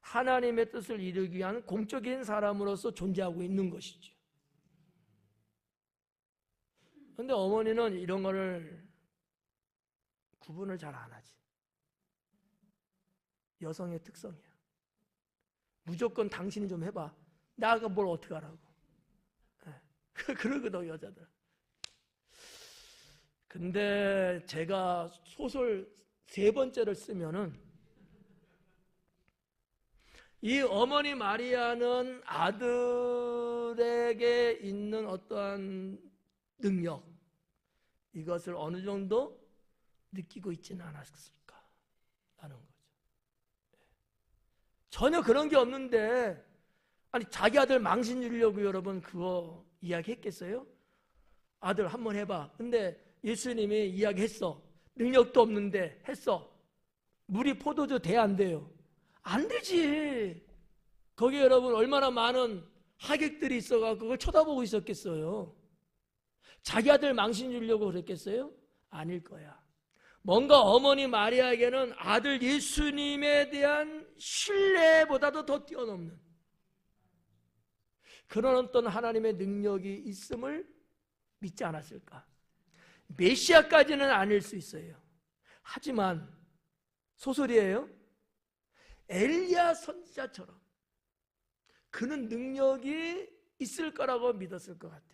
하나님의 뜻을 이루기 위한 공적인 사람으로서 존재하고 있는 것이죠. 그런데 어머니는 이런 거를 구분을 잘 안 하지. 여성의 특성이야. 무조건 당신이 좀 해봐. 나가 뭘 어떻게 하라고. 그러거든, 여자들. 근데 제가 소설 3번째를 쓰면은 이 어머니 마리아는 아들에게 있는 어떠한 능력, 이것을 어느 정도 느끼고 있지는 않았을까 라는 거죠. 전혀 그런 게 없는데, 아니 자기 아들 망신 주려고 여러분 그거 이야기했겠어요? 아들 한번 해봐. 근데 예수님이 이야기했어. 능력도 없는데 했어. 물이 포도주 돼 안 돼요? 안 되지. 거기에 여러분 얼마나 많은 하객들이 있어가 그걸 쳐다보고 있었겠어요? 자기 아들 망신 주려고 그랬겠어요? 아닐 거야. 뭔가 어머니 마리아에게는 아들 예수님에 대한 신뢰보다도 더 뛰어넘는 그런 어떤 하나님의 능력이 있음을 믿지 않았을까? 메시아까지는 아닐 수 있어요. 하지만 소설이에요. 엘리야 선지자처럼 그는 능력이 있을 거라고 믿었을 것 같아.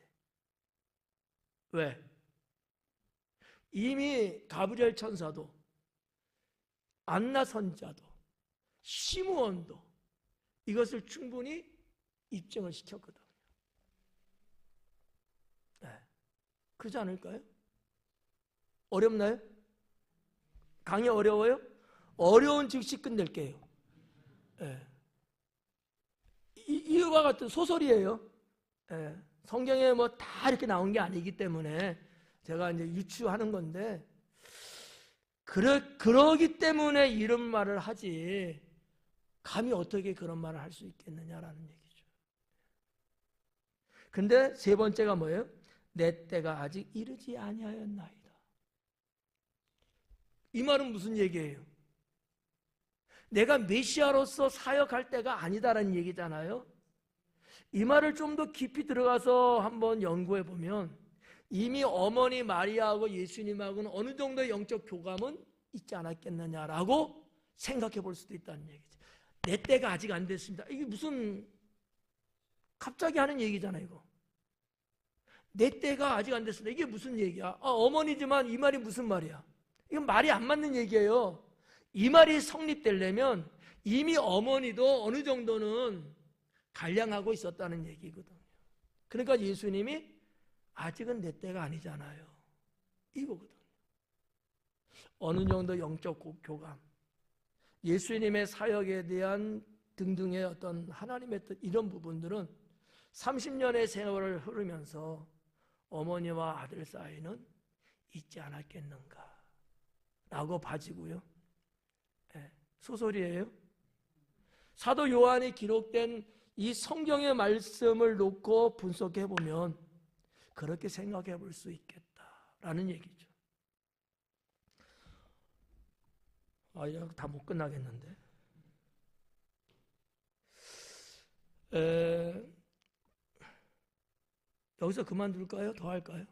왜? 이미 가브리엘 천사도, 안나 선자도, 시므온도 이것을 충분히 입증을 시켰거든요. 네. 그러지 않을까요? 어렵나요? 강의 어려워요? 어려운 즉시 끝낼게요. 네. 이와 같은 소설이에요. 네. 성경에 뭐 다 이렇게 나온 게 아니기 때문에 제가 이제 유추하는 건데, 그러기 때문에 이런 말을 하지, 감히 어떻게 그런 말을 할 수 있겠느냐라는 얘기죠. 근데 세 번째가 뭐예요? 내 때가 아직 이르지 아니하였나이다. 이 말은 무슨 얘기예요? 내가 메시아로서 사역할 때가 아니다라는 얘기잖아요. 이 말을 좀 더 깊이 들어가서 한번 연구해 보면 이미 어머니 마리아하고 예수님하고는 어느 정도의 영적 교감은 있지 않았겠느냐라고 생각해 볼 수도 있다는 얘기죠. 내 때가 아직 안 됐습니다. 이게 무슨 갑자기 하는 얘기잖아요, 이거. 내 때가 아직 안 됐습니다. 이게 무슨 얘기야? 어머니지만 이 말이 무슨 말이야? 이건 말이 안 맞는 얘기예요. 이 말이 성립되려면 이미 어머니도 어느 정도는 간량하고 있었다는 얘기거든요. 그러니까 예수님이 아직은 내 때가 아니잖아요, 이거거든요. 어느 정도 영적 교감, 예수님의 사역에 대한 등등의 어떤 하나님의 뜻, 이런 부분들은 30년의 세월을 흐르면서 어머니와 아들 사이는 있지 않았겠는가 라고 봐지고요. 소설이에요. 사도 요한이 기록된 이 성경의 말씀을 놓고 분석해 보면 그렇게 생각해 볼 수 있겠다라는 얘기죠. 이제 다 못 끝나겠는데. 여기서 그만둘까요? 더 할까요?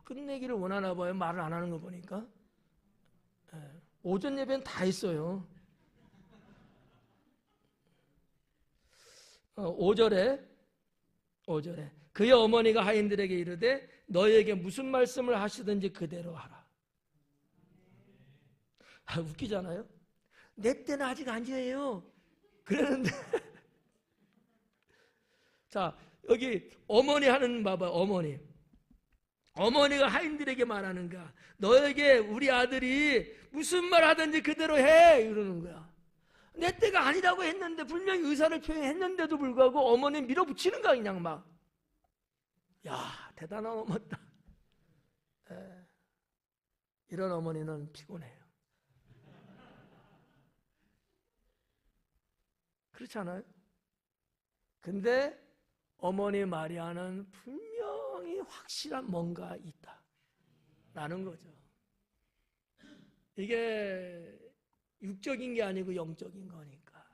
끝내기를 원하나 봐요. 말을 안 하는 거 보니까. 오전 예배는 다 했어요. 5절에 그의 어머니가 하인들에게 이르되 너희에게 무슨 말씀을 하시든지 그대로 하라. 웃기잖아요. 내 때는 아직 아니에요 그랬는데 자, 여기 어머니 하는 봐봐. 어머니가 하인들에게 말하는가? 너에게 우리 아들이 무슨 말 하든지 그대로 해 이러는 거야. 내 때가 아니라고 했는데, 분명히 의사를 표현했는데도 불구하고 어머니 밀어붙이는 거야, 그냥 막. 야, 대단한 어머니다. 이런 어머니는 피곤해요. 그렇지 않아요? 근데 어머니 마리아는 분명히 확실한 뭔가 있다 라는 거죠. 이게 육적인 게 아니고 영적인 거니까.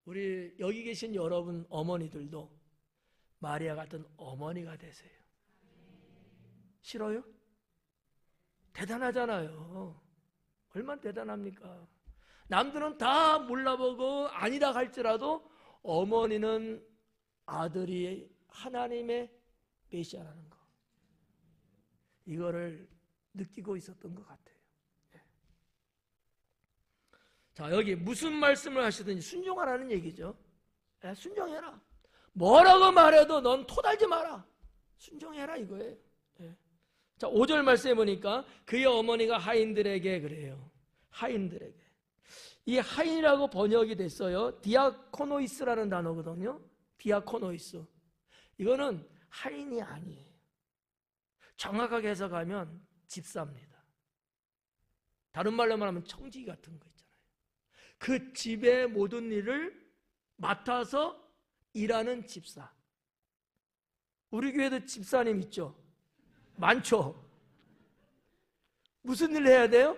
우리 여기 계신 여러분 어머니들도 마리아 같은 어머니가 되세요. 싫어요? 대단하잖아요. 얼마나 대단합니까? 남들은 다 몰라보고 아니다 할지라도 어머니는 아들이 하나님의 메시아라는 거, 이거를 느끼고 있었던 것 같아요. 자, 여기 무슨 말씀을 하시든지 순종하라는 얘기죠. 순종해라. 뭐라고 말해도 넌 토달지 마라. 순종해라 이거예요. 자, 5절 말씀해 보니까 그의 어머니가 하인들에게 그래요. 하인들에게. 이 하인이라고 번역이 됐어요. 디아코노이스라는 단어거든요. 디아코노이스. 이거는 하인이 아니에요. 정확하게 해석하면 집사입니다. 다른 말로 말하면 청지기 같은 거 있잖아요. 그 집의 모든 일을 맡아서 일하는 집사. 우리 교회도 집사님 있죠? 많죠? 무슨 일을 해야 돼요?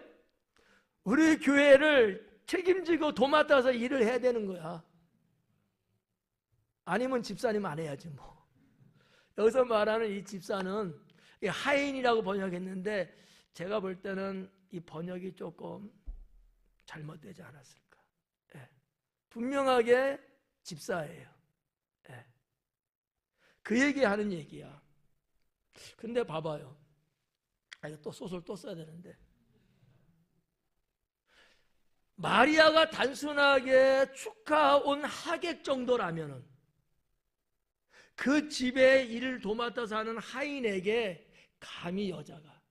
우리 교회를 책임지고 도맡아서 일을 해야 되는 거야. 아니면 집사님 안 해야지 뭐. 여기서 말하는 이 집사는 하인이라고 번역했는데 제가 볼 때는 이 번역이 조금 잘못되지 않았을까. 분명하게 집사예요. 그 얘기하는 얘기야. 근데 봐봐요. 이거 또 소설 또 써야 되는데. 마리아가 단순하게 축하온 하객 정도라면은 그 집에 일을 도맡아 사는 하인에게 감히 여자가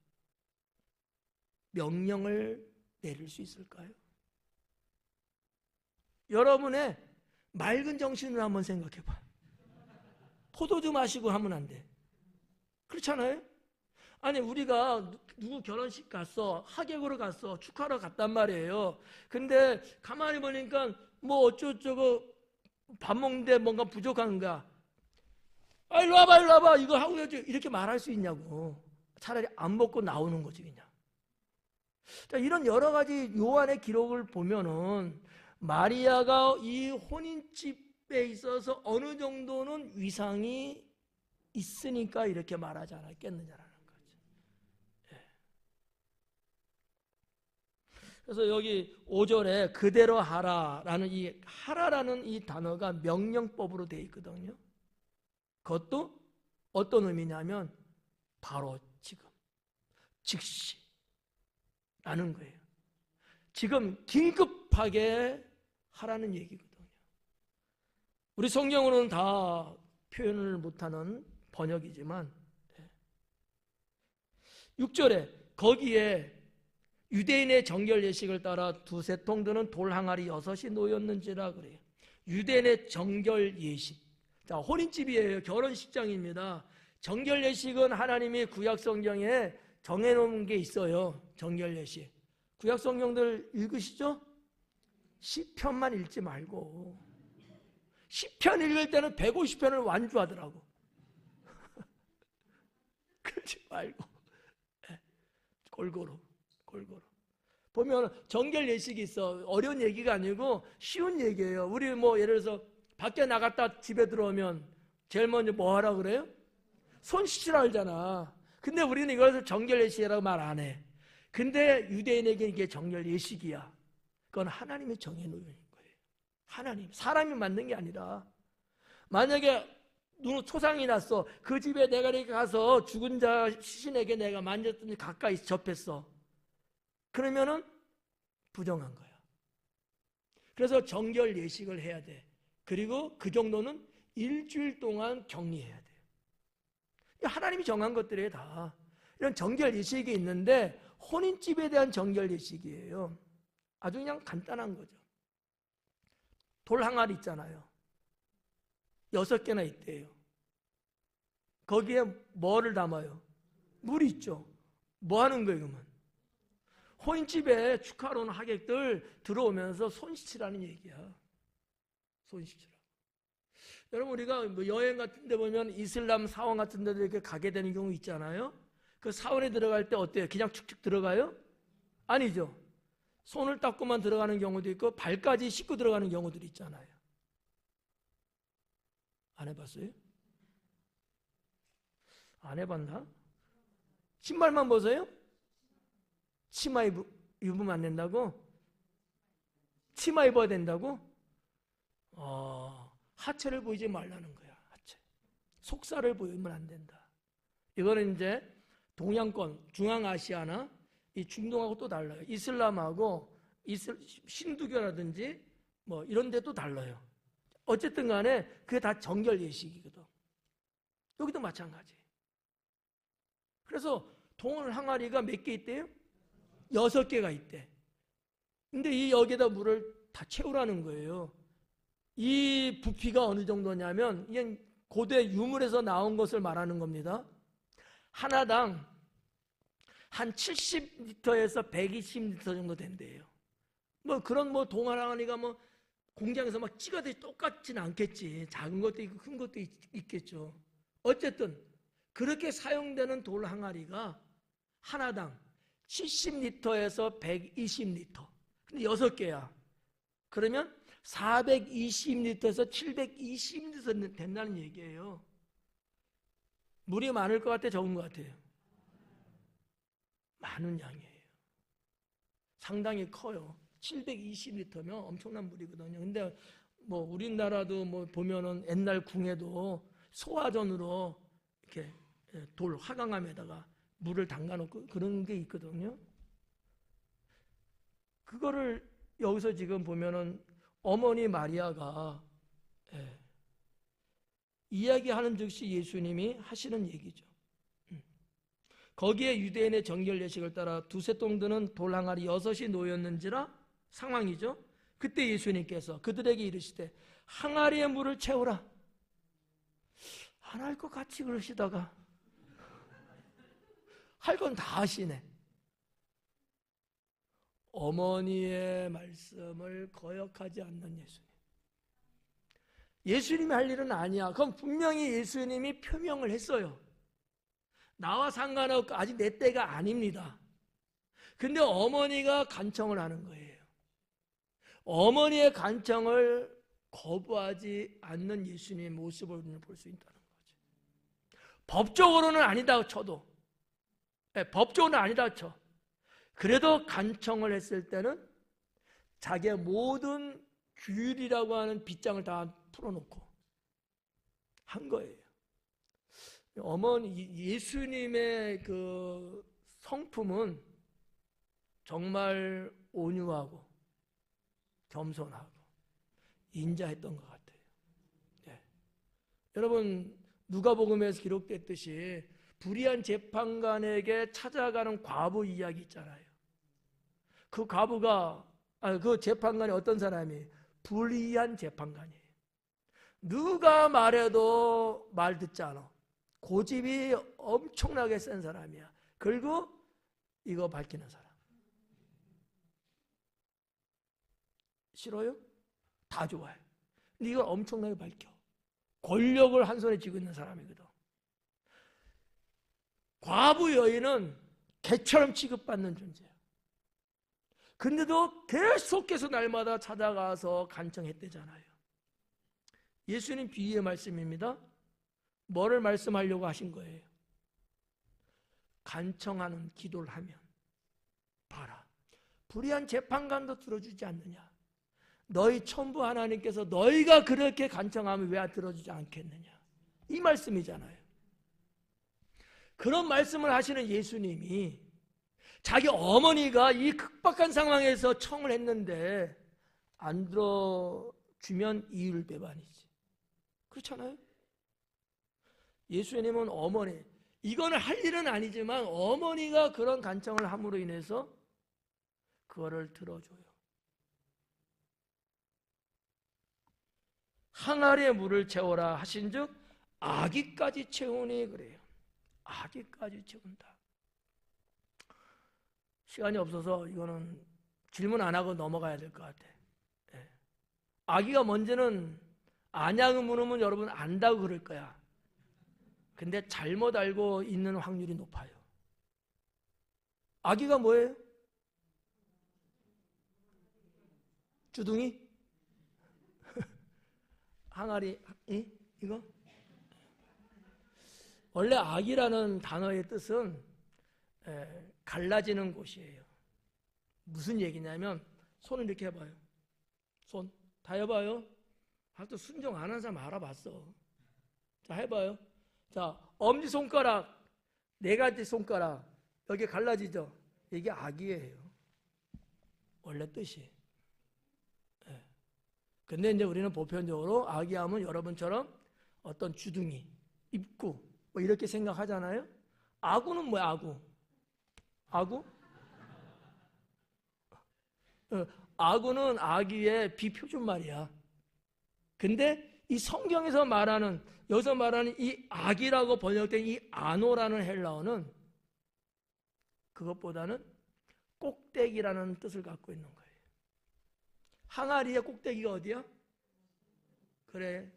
명령을 내릴 수 있을까요? 여러분의 맑은 정신으로 한번 생각해 봐. 포도주 마시고 하면 안 돼. 그렇잖아요? 아니 우리가 누구 결혼식 갔어, 하객으로 갔어, 축하하러 갔단 말이에요. 근데 가만히 보니까 뭐 어쩌고저쩌고 밥 먹는데 뭔가 부족한가, 일로 와봐 일로 와봐 이거 하고 해야지, 이렇게 말할 수 있냐고. 차라리 안 먹고 나오는 거지 그냥. 자, 이런 여러 가지 요한의 기록을 보면은 마리아가 이 혼인집에 있어서 어느 정도는 위상이 있으니까 이렇게 말하지 않았겠느냐라는 거죠. 예. 그래서 여기 5절에 그대로 하라라는 이 단어가 명령법으로 되어 있거든요. 그것도 어떤 의미냐면 바로 지금, 즉시 라는 거예요. 지금 긴급하게 하라는 얘기거든요. 우리 성경으로는 다 표현을 못하는 번역이지만 6절에 거기에 유대인의 정결 예식을 따라 두세 통 드는 돌 항아리 6이 놓였는지라 그래요. 유대인의 정결 예식. 자, 혼인집이에요. 결혼식장입니다. 정결 예식은 하나님이 구약 성경에 정해놓은 게 있어요. 정결 예식. 구약 성경들 읽으시죠? 시편만 읽지 말고. 시편 읽을 때는 150편을 완주하더라고. 그러지 말고 골고루 보면 정결 예식이 있어. 어려운 얘기가 아니고 쉬운 얘기예요. 우리 뭐 예를 들어서 밖에 나갔다 집에 들어오면 제일 먼저 뭐 하라 그래요? 손 씻으라 하잖아. 근데 우리는 이것을 정결 예식이라고 말 안 해. 근데 유대인에게 이게 정결 예식이야. 그건 하나님이 정해놓은 거예요. 하나님, 사람이 만든 게 아니라. 만약에 초상이 났어. 그 집에 내가 이렇게 가서 죽은 자 시신에게 내가 만졌더니 가까이 접했어. 그러면은 부정한 거야. 그래서 정결 예식을 해야 돼. 그리고 그 정도는 일주일 동안 격리해야 돼요. 하나님이 정한 것들이에요, 다. 이런 정결 예식이 있는데 혼인집에 대한 정결 예식이에요. 아주 그냥 간단한 거죠. 돌 항아리 있잖아요. 6개나 있대요. 거기에 뭐를 담아요? 물이 있죠. 뭐 하는 거예요, 그러면? 혼인집에 축하하러 온 하객들 들어오면서 손 씻으라는 얘기야. 손 씻으라. 여러분, 우리가 뭐 여행 같은 데 보면 이슬람 사원 같은 데도 이렇게 가게 되는 경우 있잖아요. 그 사원에 들어갈 때 어때요? 그냥 축축 들어가요? 아니죠. 손을 닦고만 들어가는 경우도 있고 발까지 씻고 들어가는 경우들이 있잖아요. 안 해봤어요? 안 해봤나? 신발만 벗어요? 치마 입으면 안 된다고? 치마 입어야 된다고? 하체를 보이지 말라는 거야. 하체. 속살을 보이면 안 된다. 이거는 이제 동양권, 중앙아시아나 이 중동하고 또 달라요. 이슬람하고 신두교라든지 뭐 이런 데 또 달라요. 어쨌든 간에 그게 다 정결 예식이거든. 여기도 마찬가지. 그래서 동을 항아리가 몇 개 있대요? 6개가 있대. 근데 이 여기에다 물을 다 채우라는 거예요. 이 부피가 어느 정도냐면 이게 고대 유물에서 나온 것을 말하는 겁니다. 하나당 한 70리터에서 120리터 정도 된대요. 뭐 그런 뭐 동항아리가 뭐 공장에서 막 찍어도 똑같지는 않겠지. 작은 것도 있고 큰 것도 있겠죠. 어쨌든 그렇게 사용되는 돌 항아리가 하나당 70리터에서 120리터. 근데 6개야. 그러면 420리터에서 720리터 된다는 얘기예요. 물이 많을 것 같아, 적은 것 같아요? 많은 양이에요. 상당히 커요. 720리터면 엄청난 물이거든요. 근데 뭐 우리나라도 뭐 보면은 옛날 궁에도 소화전으로 이렇게 돌 화강암에다가 물을 담가놓고 그런 게 있거든요. 그거를 여기서 지금 보면은 어머니 마리아가 이야기하는 즉시 예수님이 하시는 얘기죠. 거기에 유대인의 정결 예식을 따라 두세 똥 드는 돌 항아리 6이 놓였는지라 상황이죠. 그때 예수님께서 그들에게 이르시되 항아리에 물을 채우라. 안 할 것 같이 그러시다가 할 건 다 하시네. 어머니의 말씀을 거역하지 않는 예수님. 예수님이 할 일은 아니야. 그럼 분명히 예수님이 표명을 했어요. 나와 상관없고 아직 내 때가 아닙니다. 근데 어머니가 간청을 하는 거예요. 어머니의 간청을 거부하지 않는 예수님의 모습을 볼 수 있다는 거죠. 법적으로는 아니다 쳐도, 법적으로는 아니다 쳐. 그래도 간청을 했을 때는 자기의 모든 규율이라고 하는 빗장을 다 풀어놓고 한 거예요. 어머니 예수님의 그 성품은 정말 온유하고 겸손하고 인자했던 것 같아요. 네. 여러분 누가복음에서 기록됐듯이 불의한 재판관에게 찾아가는 과부 이야기 있잖아요. 그 과부가 그 재판관이 어떤 사람이 불의한 재판관이에요. 누가 말해도 말 듣지 않아. 고집이 엄청나게 센 사람이야. 그리고 이거 밝히는 사람. 싫어요? 다 좋아요. 근데 이걸 엄청나게 밝혀. 권력을 한 손에 쥐고 있는 사람이거든. 과부 여인은 개처럼 취급받는 존재야. 근데도 계속해서 날마다 찾아가서 간청했대잖아요. 예수님 비유의 말씀입니다. 뭐를 말씀하려고 하신 거예요? 간청하는 기도를 하면 봐라. 불의한 재판관도 들어주지 않느냐. 너희 천부 하나님께서 너희가 그렇게 간청하면 왜 들어주지 않겠느냐. 이 말씀이잖아요. 그런 말씀을 하시는 예수님이 자기 어머니가 이 극박한 상황에서 청을 했는데 안 들어주면 이율배반이지. 그렇잖아요. 예수님은 어머니, 이거는 할 일은 아니지만 어머니가 그런 간청을 함으로 인해서 그거를 들어줘요. 항아리에 물을 채워라 하신즉 아기까지 채우니 그래요. 아기까지 채운다. 시간이 없어서 이거는 질문 안 하고 넘어가야 될 것 같아. 네. 아기가 뭔지는 아냐고 물으면 여러분 안다고 그럴 거야. 근데 잘못 알고 있는 확률이 높아요. 아기가 뭐예요? 주둥이? 항아리? 이거? 원래 아기라는 단어의 뜻은 갈라지는 곳이에요. 무슨 얘기냐면 손을 이렇게 해봐요. 손 다 해봐요. 아직도 순종 안 하는 사람 알아봤어. 자 해봐요. 자 엄지손가락 4가지 손가락 여기 갈라지죠. 이게 아기예요. 원래 뜻이. 근데 이제 우리는 보편적으로 아기 하면 여러분처럼 어떤 주둥이, 입구 뭐 이렇게 생각하잖아요. 아구는 뭐야? 아구? 아구는 아기의 비표준 말이야. 근데 이 성경에서 말하는 여기서 말하는 이 아기라고 번역된 이 아노라는 헬라어는 그것보다는 꼭대기라는 뜻을 갖고 있는 거예요. 항아리의 꼭대기가 어디야? 그래,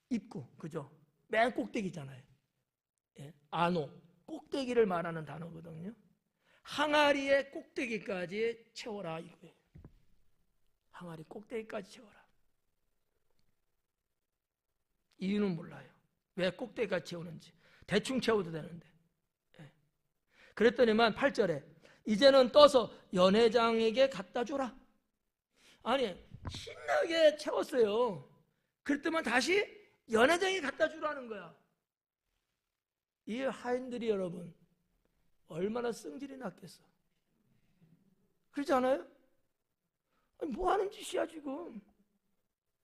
입구, 그죠? 맨 꼭대기잖아요. 예, 아노, 꼭대기를 말하는 단어거든요. 항아리의 꼭대기까지 채워라 이거예요. 항아리 꼭대기까지 채워라. 이유는 몰라요. 왜 꼭대기까지 채우는지. 대충 채워도 되는데. 예. 그랬더니만 8절에 이제는 떠서 연회장에게 갖다 주라. 아니 신나게 채웠어요. 그랬더만 다시 연회장에 갖다 주라는 거야. 이 하인들이 여러분 얼마나 성질이 났겠어. 그렇지 않아요? 뭐 하는 짓이야 지금.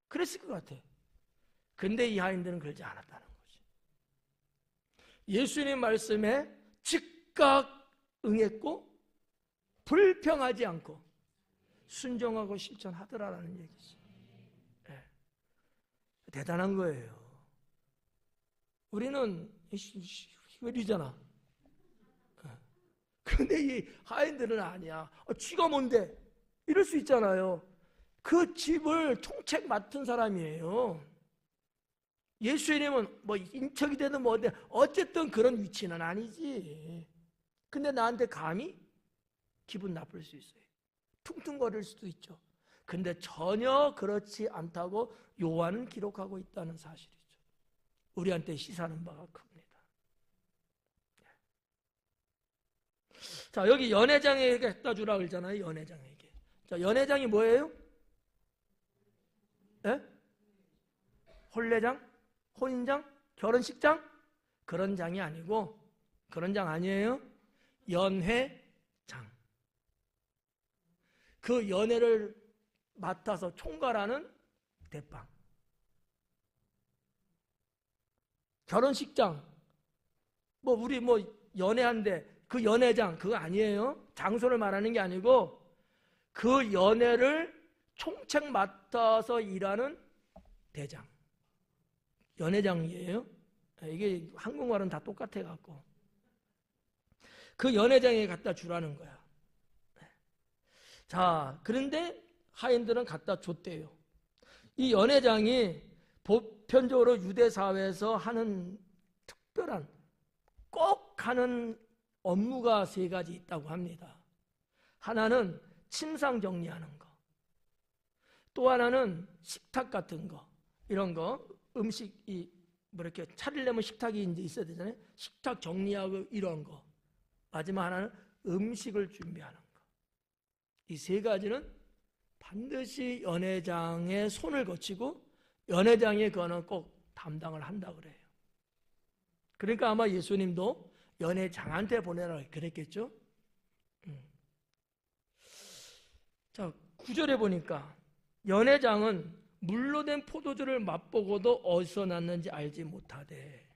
그랬을 것 같아. 근데 이 하인들은 그러지 않았다는 거지. 예수님 말씀에 즉각 응했고 불평하지 않고 순종하고 실천하더라라는 얘기지. 네. 대단한 거예요. 우리는 희열이잖아. 그런데 이 하인들은 아니야. 쥐가 뭔데? 이럴 수 있잖아요. 그 집을 총책 맡은 사람이에요. 예수님은 뭐 인척이 되든 뭐든 어쨌든 그런 위치는 아니지. 근데 나한테 감히 기분 나쁠 수 있어요. 퉁퉁거릴 수도 있죠. 근데 전혀 그렇지 않다고 요한은 기록하고 있다는 사실이죠. 우리한테 시사하는 바가 큽니다. 자, 여기 연회장에게 갖다 주라 그러잖아요. 연회장에게. 자, 연회장이 뭐예요? 예? 혼례장? 혼인장? 결혼식장? 그런 장이 아니고, 그런 장 아니에요. 연회장. 그 연회를 맡아서 총괄하는 대빵. 결혼식장. 뭐 우리 뭐 연회한데 그 연회장 그거 아니에요. 장소를 말하는 게 아니고 그 연회를 총책 맡아서 일하는 대장. 연회장이에요. 이게 한국말은 다 똑같아 갖고 그 연회장에 갖다 주라는 거야. 자, 그런데 하인들은 갖다 줬대요. 이 연회장이 보편적으로 유대 사회에서 하는 특별한 꼭 하는 업무가 세 가지 있다고 합니다. 하나는 침상 정리하는 거, 또 하나는 식탁 같은 거, 이런 거 음식이 뭐 이렇게 차리려면 식탁이 이제 있어야 되잖아요. 식탁 정리하고 이런 거. 마지막 하나는 음식을 준비하는 거. 이 세 가지는 반드시 연회장의 손을 거치고 연회장이 그거는 꼭 담당을 한다 그래요. 그러니까 아마 예수님도 연회장한테 보내라 그랬겠죠. 자, 9절에 보니까 연회장은 물로 된 포도주를 맛보고도 어디서 났는지 알지 못하되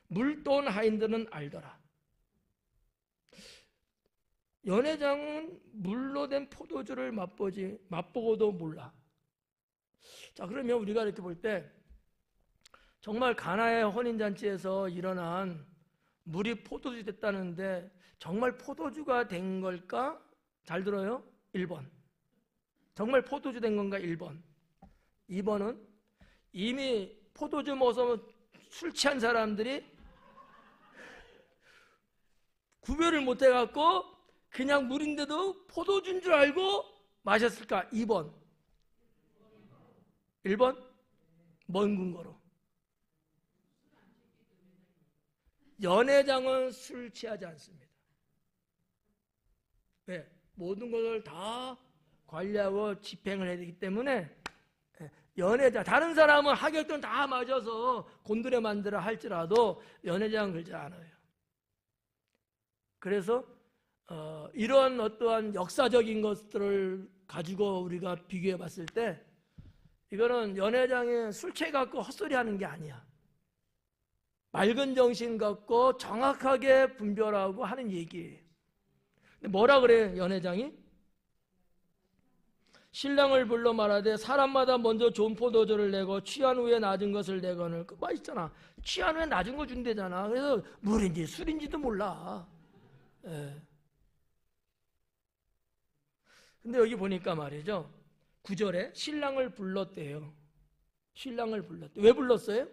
물돈 하인들은 알더라. 연회장은 물로 된 포도주를 맛보고도 몰라. 자, 그러면 우리가 이렇게 볼 때 정말 가나의 혼인잔치에서 일어난 물이 포도주 됐다는데 정말 포도주가 된 걸까? 잘 들어요? 1번. 정말 포도주 된 건가? 1번. 2번은 이미 포도주 먹어서 술 취한 사람들이 구별을 못 해갖고 그냥 물인데도 포도주인 줄 알고 마셨을까? 2번. 1번? 먼 근거로. 연회장은 술 취하지 않습니다. 왜? 모든 것을 다 관리하고 집행을 해야 되기 때문에 연회장, 다른 사람은 하객들은 다 맞아서 곤드레 만들어 할지라도 연회장은 그러지 않아요. 그래서 이런 어떠한 역사적인 것들을 가지고 우리가 비교해 봤을 때 이거는 연회장에 술 취해갖고 헛소리 하는 게 아니야. 맑은 정신 갖고 정확하게 분별하고 하는 얘기예요. 근데 뭐라 그래요, 연회장이? 신랑을 불러 말하되 사람마다 먼저 좋은 포도주를 내고 취한 후에 낮은 것을 내거늘. 그 맛있잖아. 취한 후에 낮은 거 준대잖아. 그래서 물인지 술인지도 몰라. 예. 근데 여기 보니까 말이죠. 9절에 신랑을 불렀대요. 신랑을 불렀대. 왜 불렀어요?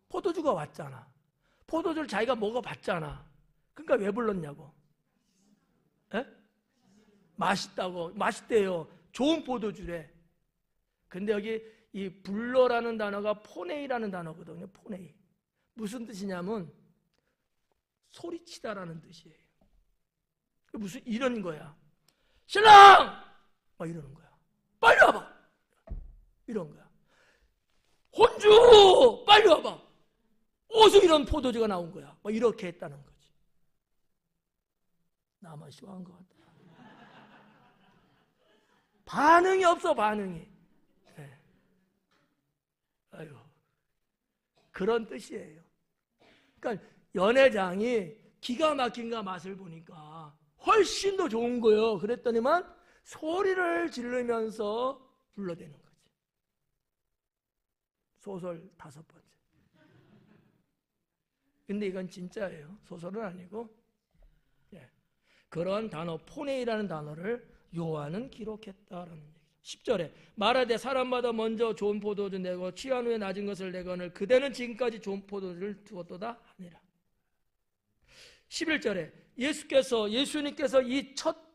포도주가 왔잖아. 포도주를 자기가 먹어봤잖아. 그러니까 왜 불렀냐고. 에? 맛있다고. 맛있대요. 좋은 포도주래. 근데 여기 이 불러라는 단어가 포네이라는 단어거든요. 포네이. 무슨 뜻이냐면 소리치다라는 뜻이에요. 무슨 이런 거야. 신랑! 막 이러는 거야. 빨리 와봐. 이런 거야. 혼주! 빨리 와봐. 어디서 이런 포도주가 나온 거야. 막 이렇게 했다는 거지. 나만 시원한 것 같다. 반응이 없어, 반응이. 네. 아유, 그런 뜻이에요. 그러니까 연회장이 기가 막힌가 맛을 보니까 훨씬 더 좋은 거예요. 그랬더니만 소리를 지르면서 불러대는 거지. 소설 5번째. 근데 이건 진짜예요. 소설은 아니고. 예. 그런 단어, 포네이라는 단어를 요한은 기록했다라는 얘기죠. 10절에 말하되 사람마다 먼저 좋은 포도주 내고 취한 후에 낮은 것을 내거늘 그대는 지금까지 좋은 포도주를 두었도다 하니라. 11절에 예수님께서 이 첫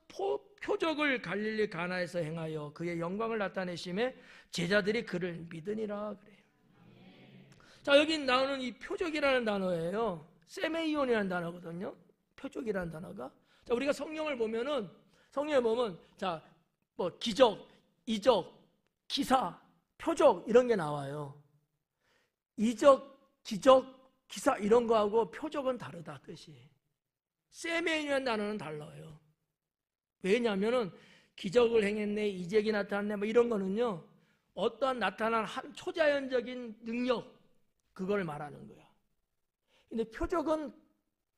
표적을 갈릴리 가나에서 행하여 그의 영광을 나타내심에 제자들이 그를 믿으니라 그래요. 자, 여기 나오는 이 표적이라는 단어예요. 세메이온이라는 단어거든요. 표적이라는 단어가. 자, 우리가 성경을 보면은 자, 뭐 기적, 이적, 기사, 표적 이런 게 나와요. 이적, 기적, 기사 이런 거하고 표적은 다르다 뜻이. 세메이온이라는 단어는 달라요. 왜냐하면은 기적을 행했네, 이적이 나타났네 뭐 이런 거는요. 어떠한 나타난 한 초자연적인 능력 그걸 말하는 거야. 근데 표적은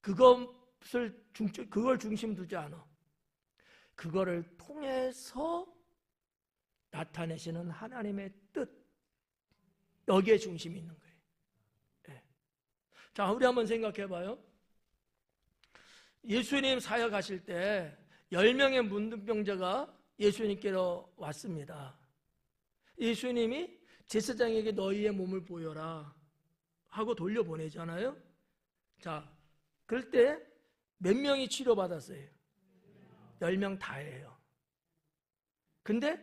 그걸 중심 두지 않아. 그거를 통해서 나타내시는 하나님의 뜻, 여기에 중심이 있는 거예요. 네. 자, 우리 한번 생각해 봐요. 예수님 사역하실 때 10명의 문둥병자가 예수님께로 왔습니다. 예수님이 제사장에게 너희의 몸을 보여라 하고 돌려보내잖아요. 자, 그럴 때 몇 명이 치료받았어요? 10명 다예요. 근데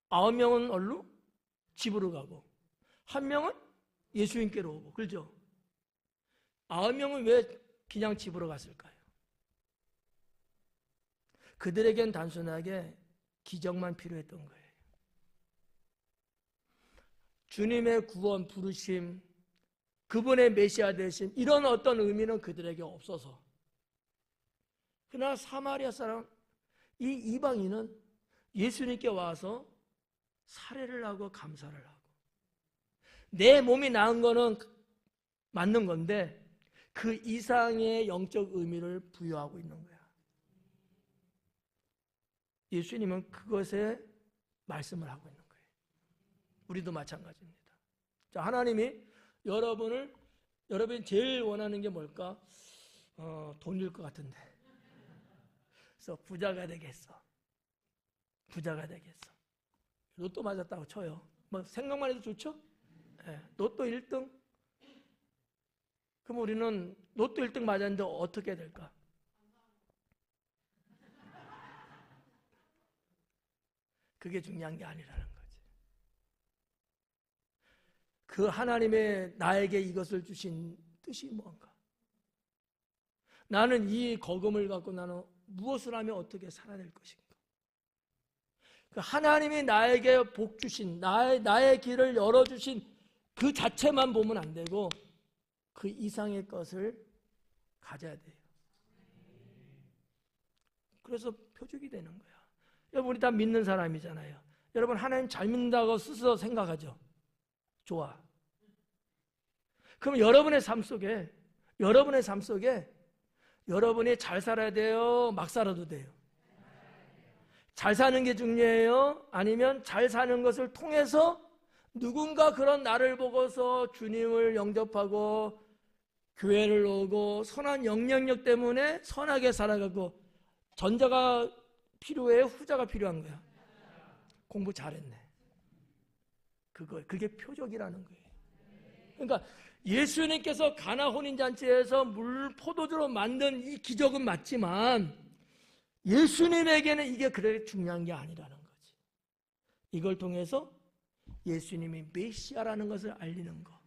9명은 얼로? 집으로 가고 1명은 예수님께로 오고, 그렇죠? 9명은 왜 그냥 집으로 갔을까요? 그들에겐 단순하게 기적만 필요했던 거예요. 주님의 구원, 부르심, 그분의 메시아 되심 이런 어떤 의미는 그들에게 없어서, 그러나 사마리아 사람, 이 이방인은 예수님께 와서 살해를 하고 감사를 하고, 내 몸이 나은 거는 맞는 건데 그 이상의 영적 의미를 부여하고 있는 거야. 예수님은 그것에 말씀을 하고 있는 거예요. 우리도 마찬가지입니다. 자, 하나님이 여러분이 제일 원하는 게 뭘까? 돈일 것 같은데. 그래서 부자가 되겠어. 로또 맞았다고 쳐요. 뭐 생각만 해도 좋죠? 네, 로또 1등? 그럼 우리는 로또 1등 맞았는데 어떻게 될까? 그게 중요한 게 아니라는 거지. 그 하나님의 나에게 이것을 주신 뜻이 뭔가? 나는 이 거금을 갖고 나는 무엇을 하면 어떻게 살아낼 것인가? 그 하나님이 나에게 복 주신, 나의 길을 열어주신 그 자체만 보면 안 되고 그 이상의 것을 가져야 돼요. 그래서 표적이 되는 거야. 여러분, 우리 다 믿는 사람이잖아요. 여러분, 하나님 잘 믿는다고 스스로 생각하죠? 좋아. 그럼 여러분의 삶 속에 여러분이 잘 살아야 돼요? 막 살아도 돼요? 잘 사는 게 중요해요? 아니면 잘 사는 것을 통해서 누군가 그런 나를 보고서 주님을 영접하고 교회를 오고 선한 영향력 때문에 선하게 살아가고, 전자가 필요해? 후자가 필요한 거야? 공부 잘했네. 그게 표적이라는 거예요. 그러니까 예수님께서 가나 혼인잔치에서 포도주로 만든 이 기적은 맞지만 예수님에게는 이게 그렇게 중요한 게 아니라는 거지. 이걸 통해서 예수님이 메시아라는 것을 알리는 거,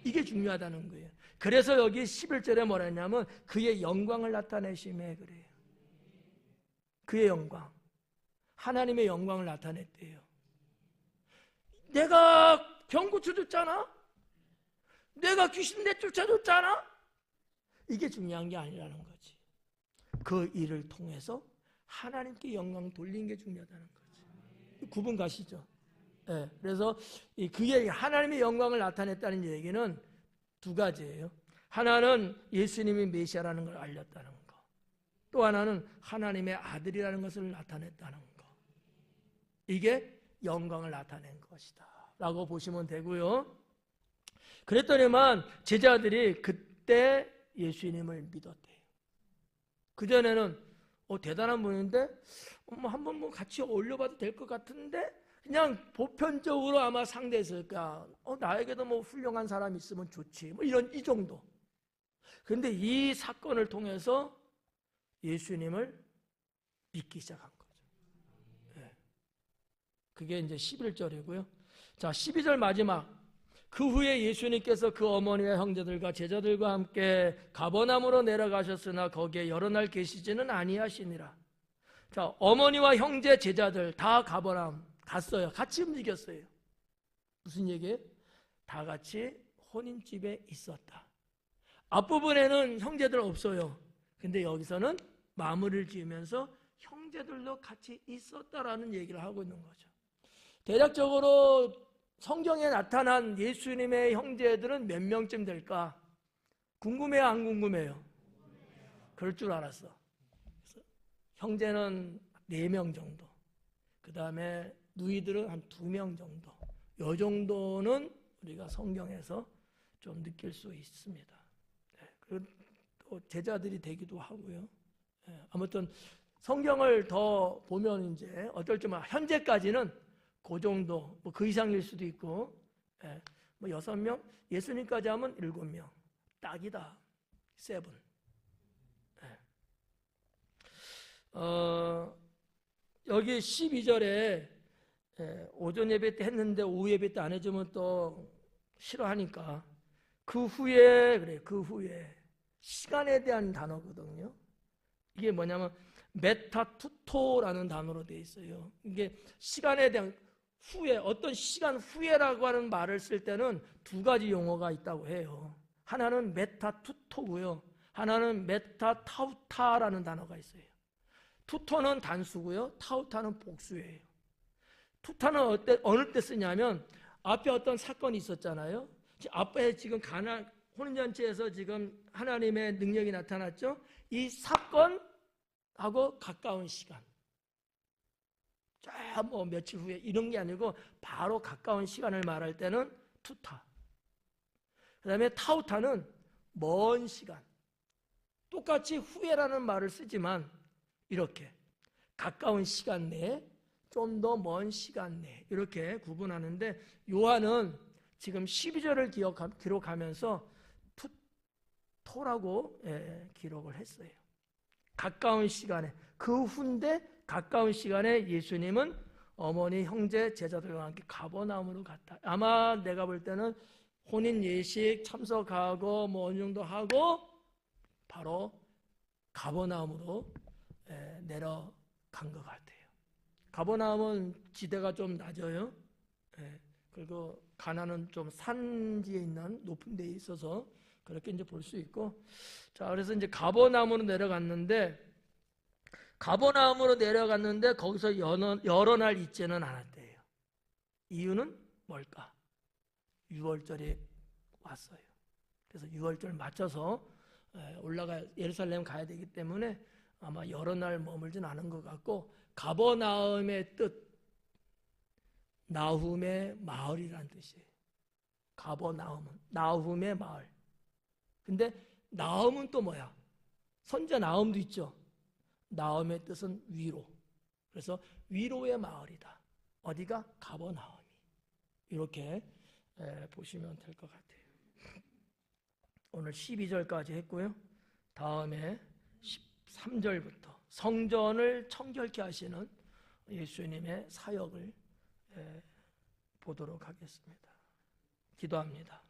이게 중요하다는 거예요. 그래서 여기 11절에 뭐라 했냐면 그의 영광을 나타내심에 그래요. 그의 영광, 하나님의 영광을 나타냈대요. 내가 병 고쳐줬잖아? 내가 귀신 내쫓아줬잖아? 이게 중요한 게 아니라는 거지. 그 일을 통해서 하나님께 영광 돌린 게 중요하다는 거지. 구분 가시죠? 예, 그래서 그게 하나님의 영광을 나타냈다는 얘기는 두 가지예요. 하나는 예수님이 메시아라는 걸 알렸다는 거. 또 하나는 하나님의 아들이라는 것을 나타냈다는 거. 이게 영광을 나타낸 것이다 라고 보시면 되고요. 그랬더니만 제자들이 그때 예수님을 믿었대요. 그전에는 대단한 분인데 한번 같이 어울려봐도 될 것 같은데 그냥 보편적으로 아마 상대했을까. 나에게도 훌륭한 사람이 있으면 좋지. 이 정도. 그런데 이 사건을 통해서 예수님을 믿기 시작한 거죠. 네. 그게 이제 11절이고요. 자, 12절 마지막. 그 후에 예수님께서 그 어머니와 형제들과 제자들과 함께 가버나움으로 내려가셨으나 거기에 여러 날 계시지는 아니하시니라. 자, 어머니와 형제, 제자들 다 가버나움 갔어요. 같이 움직였어요. 무슨 얘기예요? 다 같이 혼인집에 있었다. 앞부분에는 형제들 없어요. 근데 여기서는 마무리를 지으면서 형제들도 같이 있었다라는 얘기를 하고 있는 거죠. 대략적으로 성경에 나타난 예수님의 형제들은 몇 명쯤 될까? 궁금해요, 안 궁금해요? 그럴 줄 알았어. 형제는 4명 정도. 그 다음에 누이들은 한 2명 정도. 이 정도는 우리가 성경에서 좀 느낄 수 있습니다. 그리고 또 제자들이 되기도 하고요. 아무튼 성경을 더 보면 이제 어떨 때 현재까지는 그 정도, 그 이상일 수도 있고, 6명, 예수님까지 하면 7명. 딱이다. 7. 여기 12절에 오전 예배 때 했는데 오후 예배 때 안 해주면 또 싫어하니까 그 후에 시간에 대한 단어거든요. 이게 뭐냐면 메타투토라는 단어로 되어 있어요. 이게 시간에 대한 후에, 어떤 시간 후에라고 하는 말을 쓸 때는 두 가지 용어가 있다고 해요. 하나는 메타투토고요. 하나는 메타타우타라는 단어가 있어요. 투토는 단수고요. 타우타는 복수예요. 투타는 어느 때 쓰냐면 앞에 어떤 사건이 있었잖아요. 앞에 지금 가나 혼인잔치에서 지금 하나님의 능력이 나타났죠. 이 사건하고 가까운 시간. 며칠 후에 이런 게 아니고 바로 가까운 시간을 말할 때는 투타. 그 다음에 타우타는 먼 시간. 똑같이 후에라는 말을 쓰지만 이렇게 가까운 시간 내에 좀 더 먼 시간 내에 이렇게 구분하는데 요한은 지금 12절을 기록하면서 투토라고 기록을 했어요. 가까운 시간에, 그 후인데 가까운 시간에 예수님은 어머니, 형제, 제자들과 함께 가버나움으로 갔다. 아마 내가 볼 때는 혼인 예식 참석하고 어느 정도 하고 바로 가버나움으로 내려간 것 같아요. 가버나움은 지대가 좀 낮아요. 그리고 가나는 좀 산지에 있는 높은 데에 있어서 그렇게 이제 볼 수 있고, 자, 그래서 이제 가버나움으로 내려갔는데 거기서 여러 날 있지는 않았대요. 이유는 뭘까? 6월절이 왔어요. 그래서 6월절 맞춰서 예루살렘 가야 되기 때문에 아마 여러 날 머물진 않은 것 같고, 가버나움의 뜻, 나훔의 마을이라는 뜻이에요. 가버나움은 나훔의 마을. 근데 나훔은 또 뭐야? 선지자 나훔도 있죠. 나훔의 뜻은 위로. 그래서 위로의 마을이다. 어디가? 가버나움이. 이렇게 보시면 될 것 같아요. 오늘 12절까지 했고요. 다음에 13절부터 성전을 청결케 하시는 예수님의 사역을 보도록 하겠습니다. 기도합니다.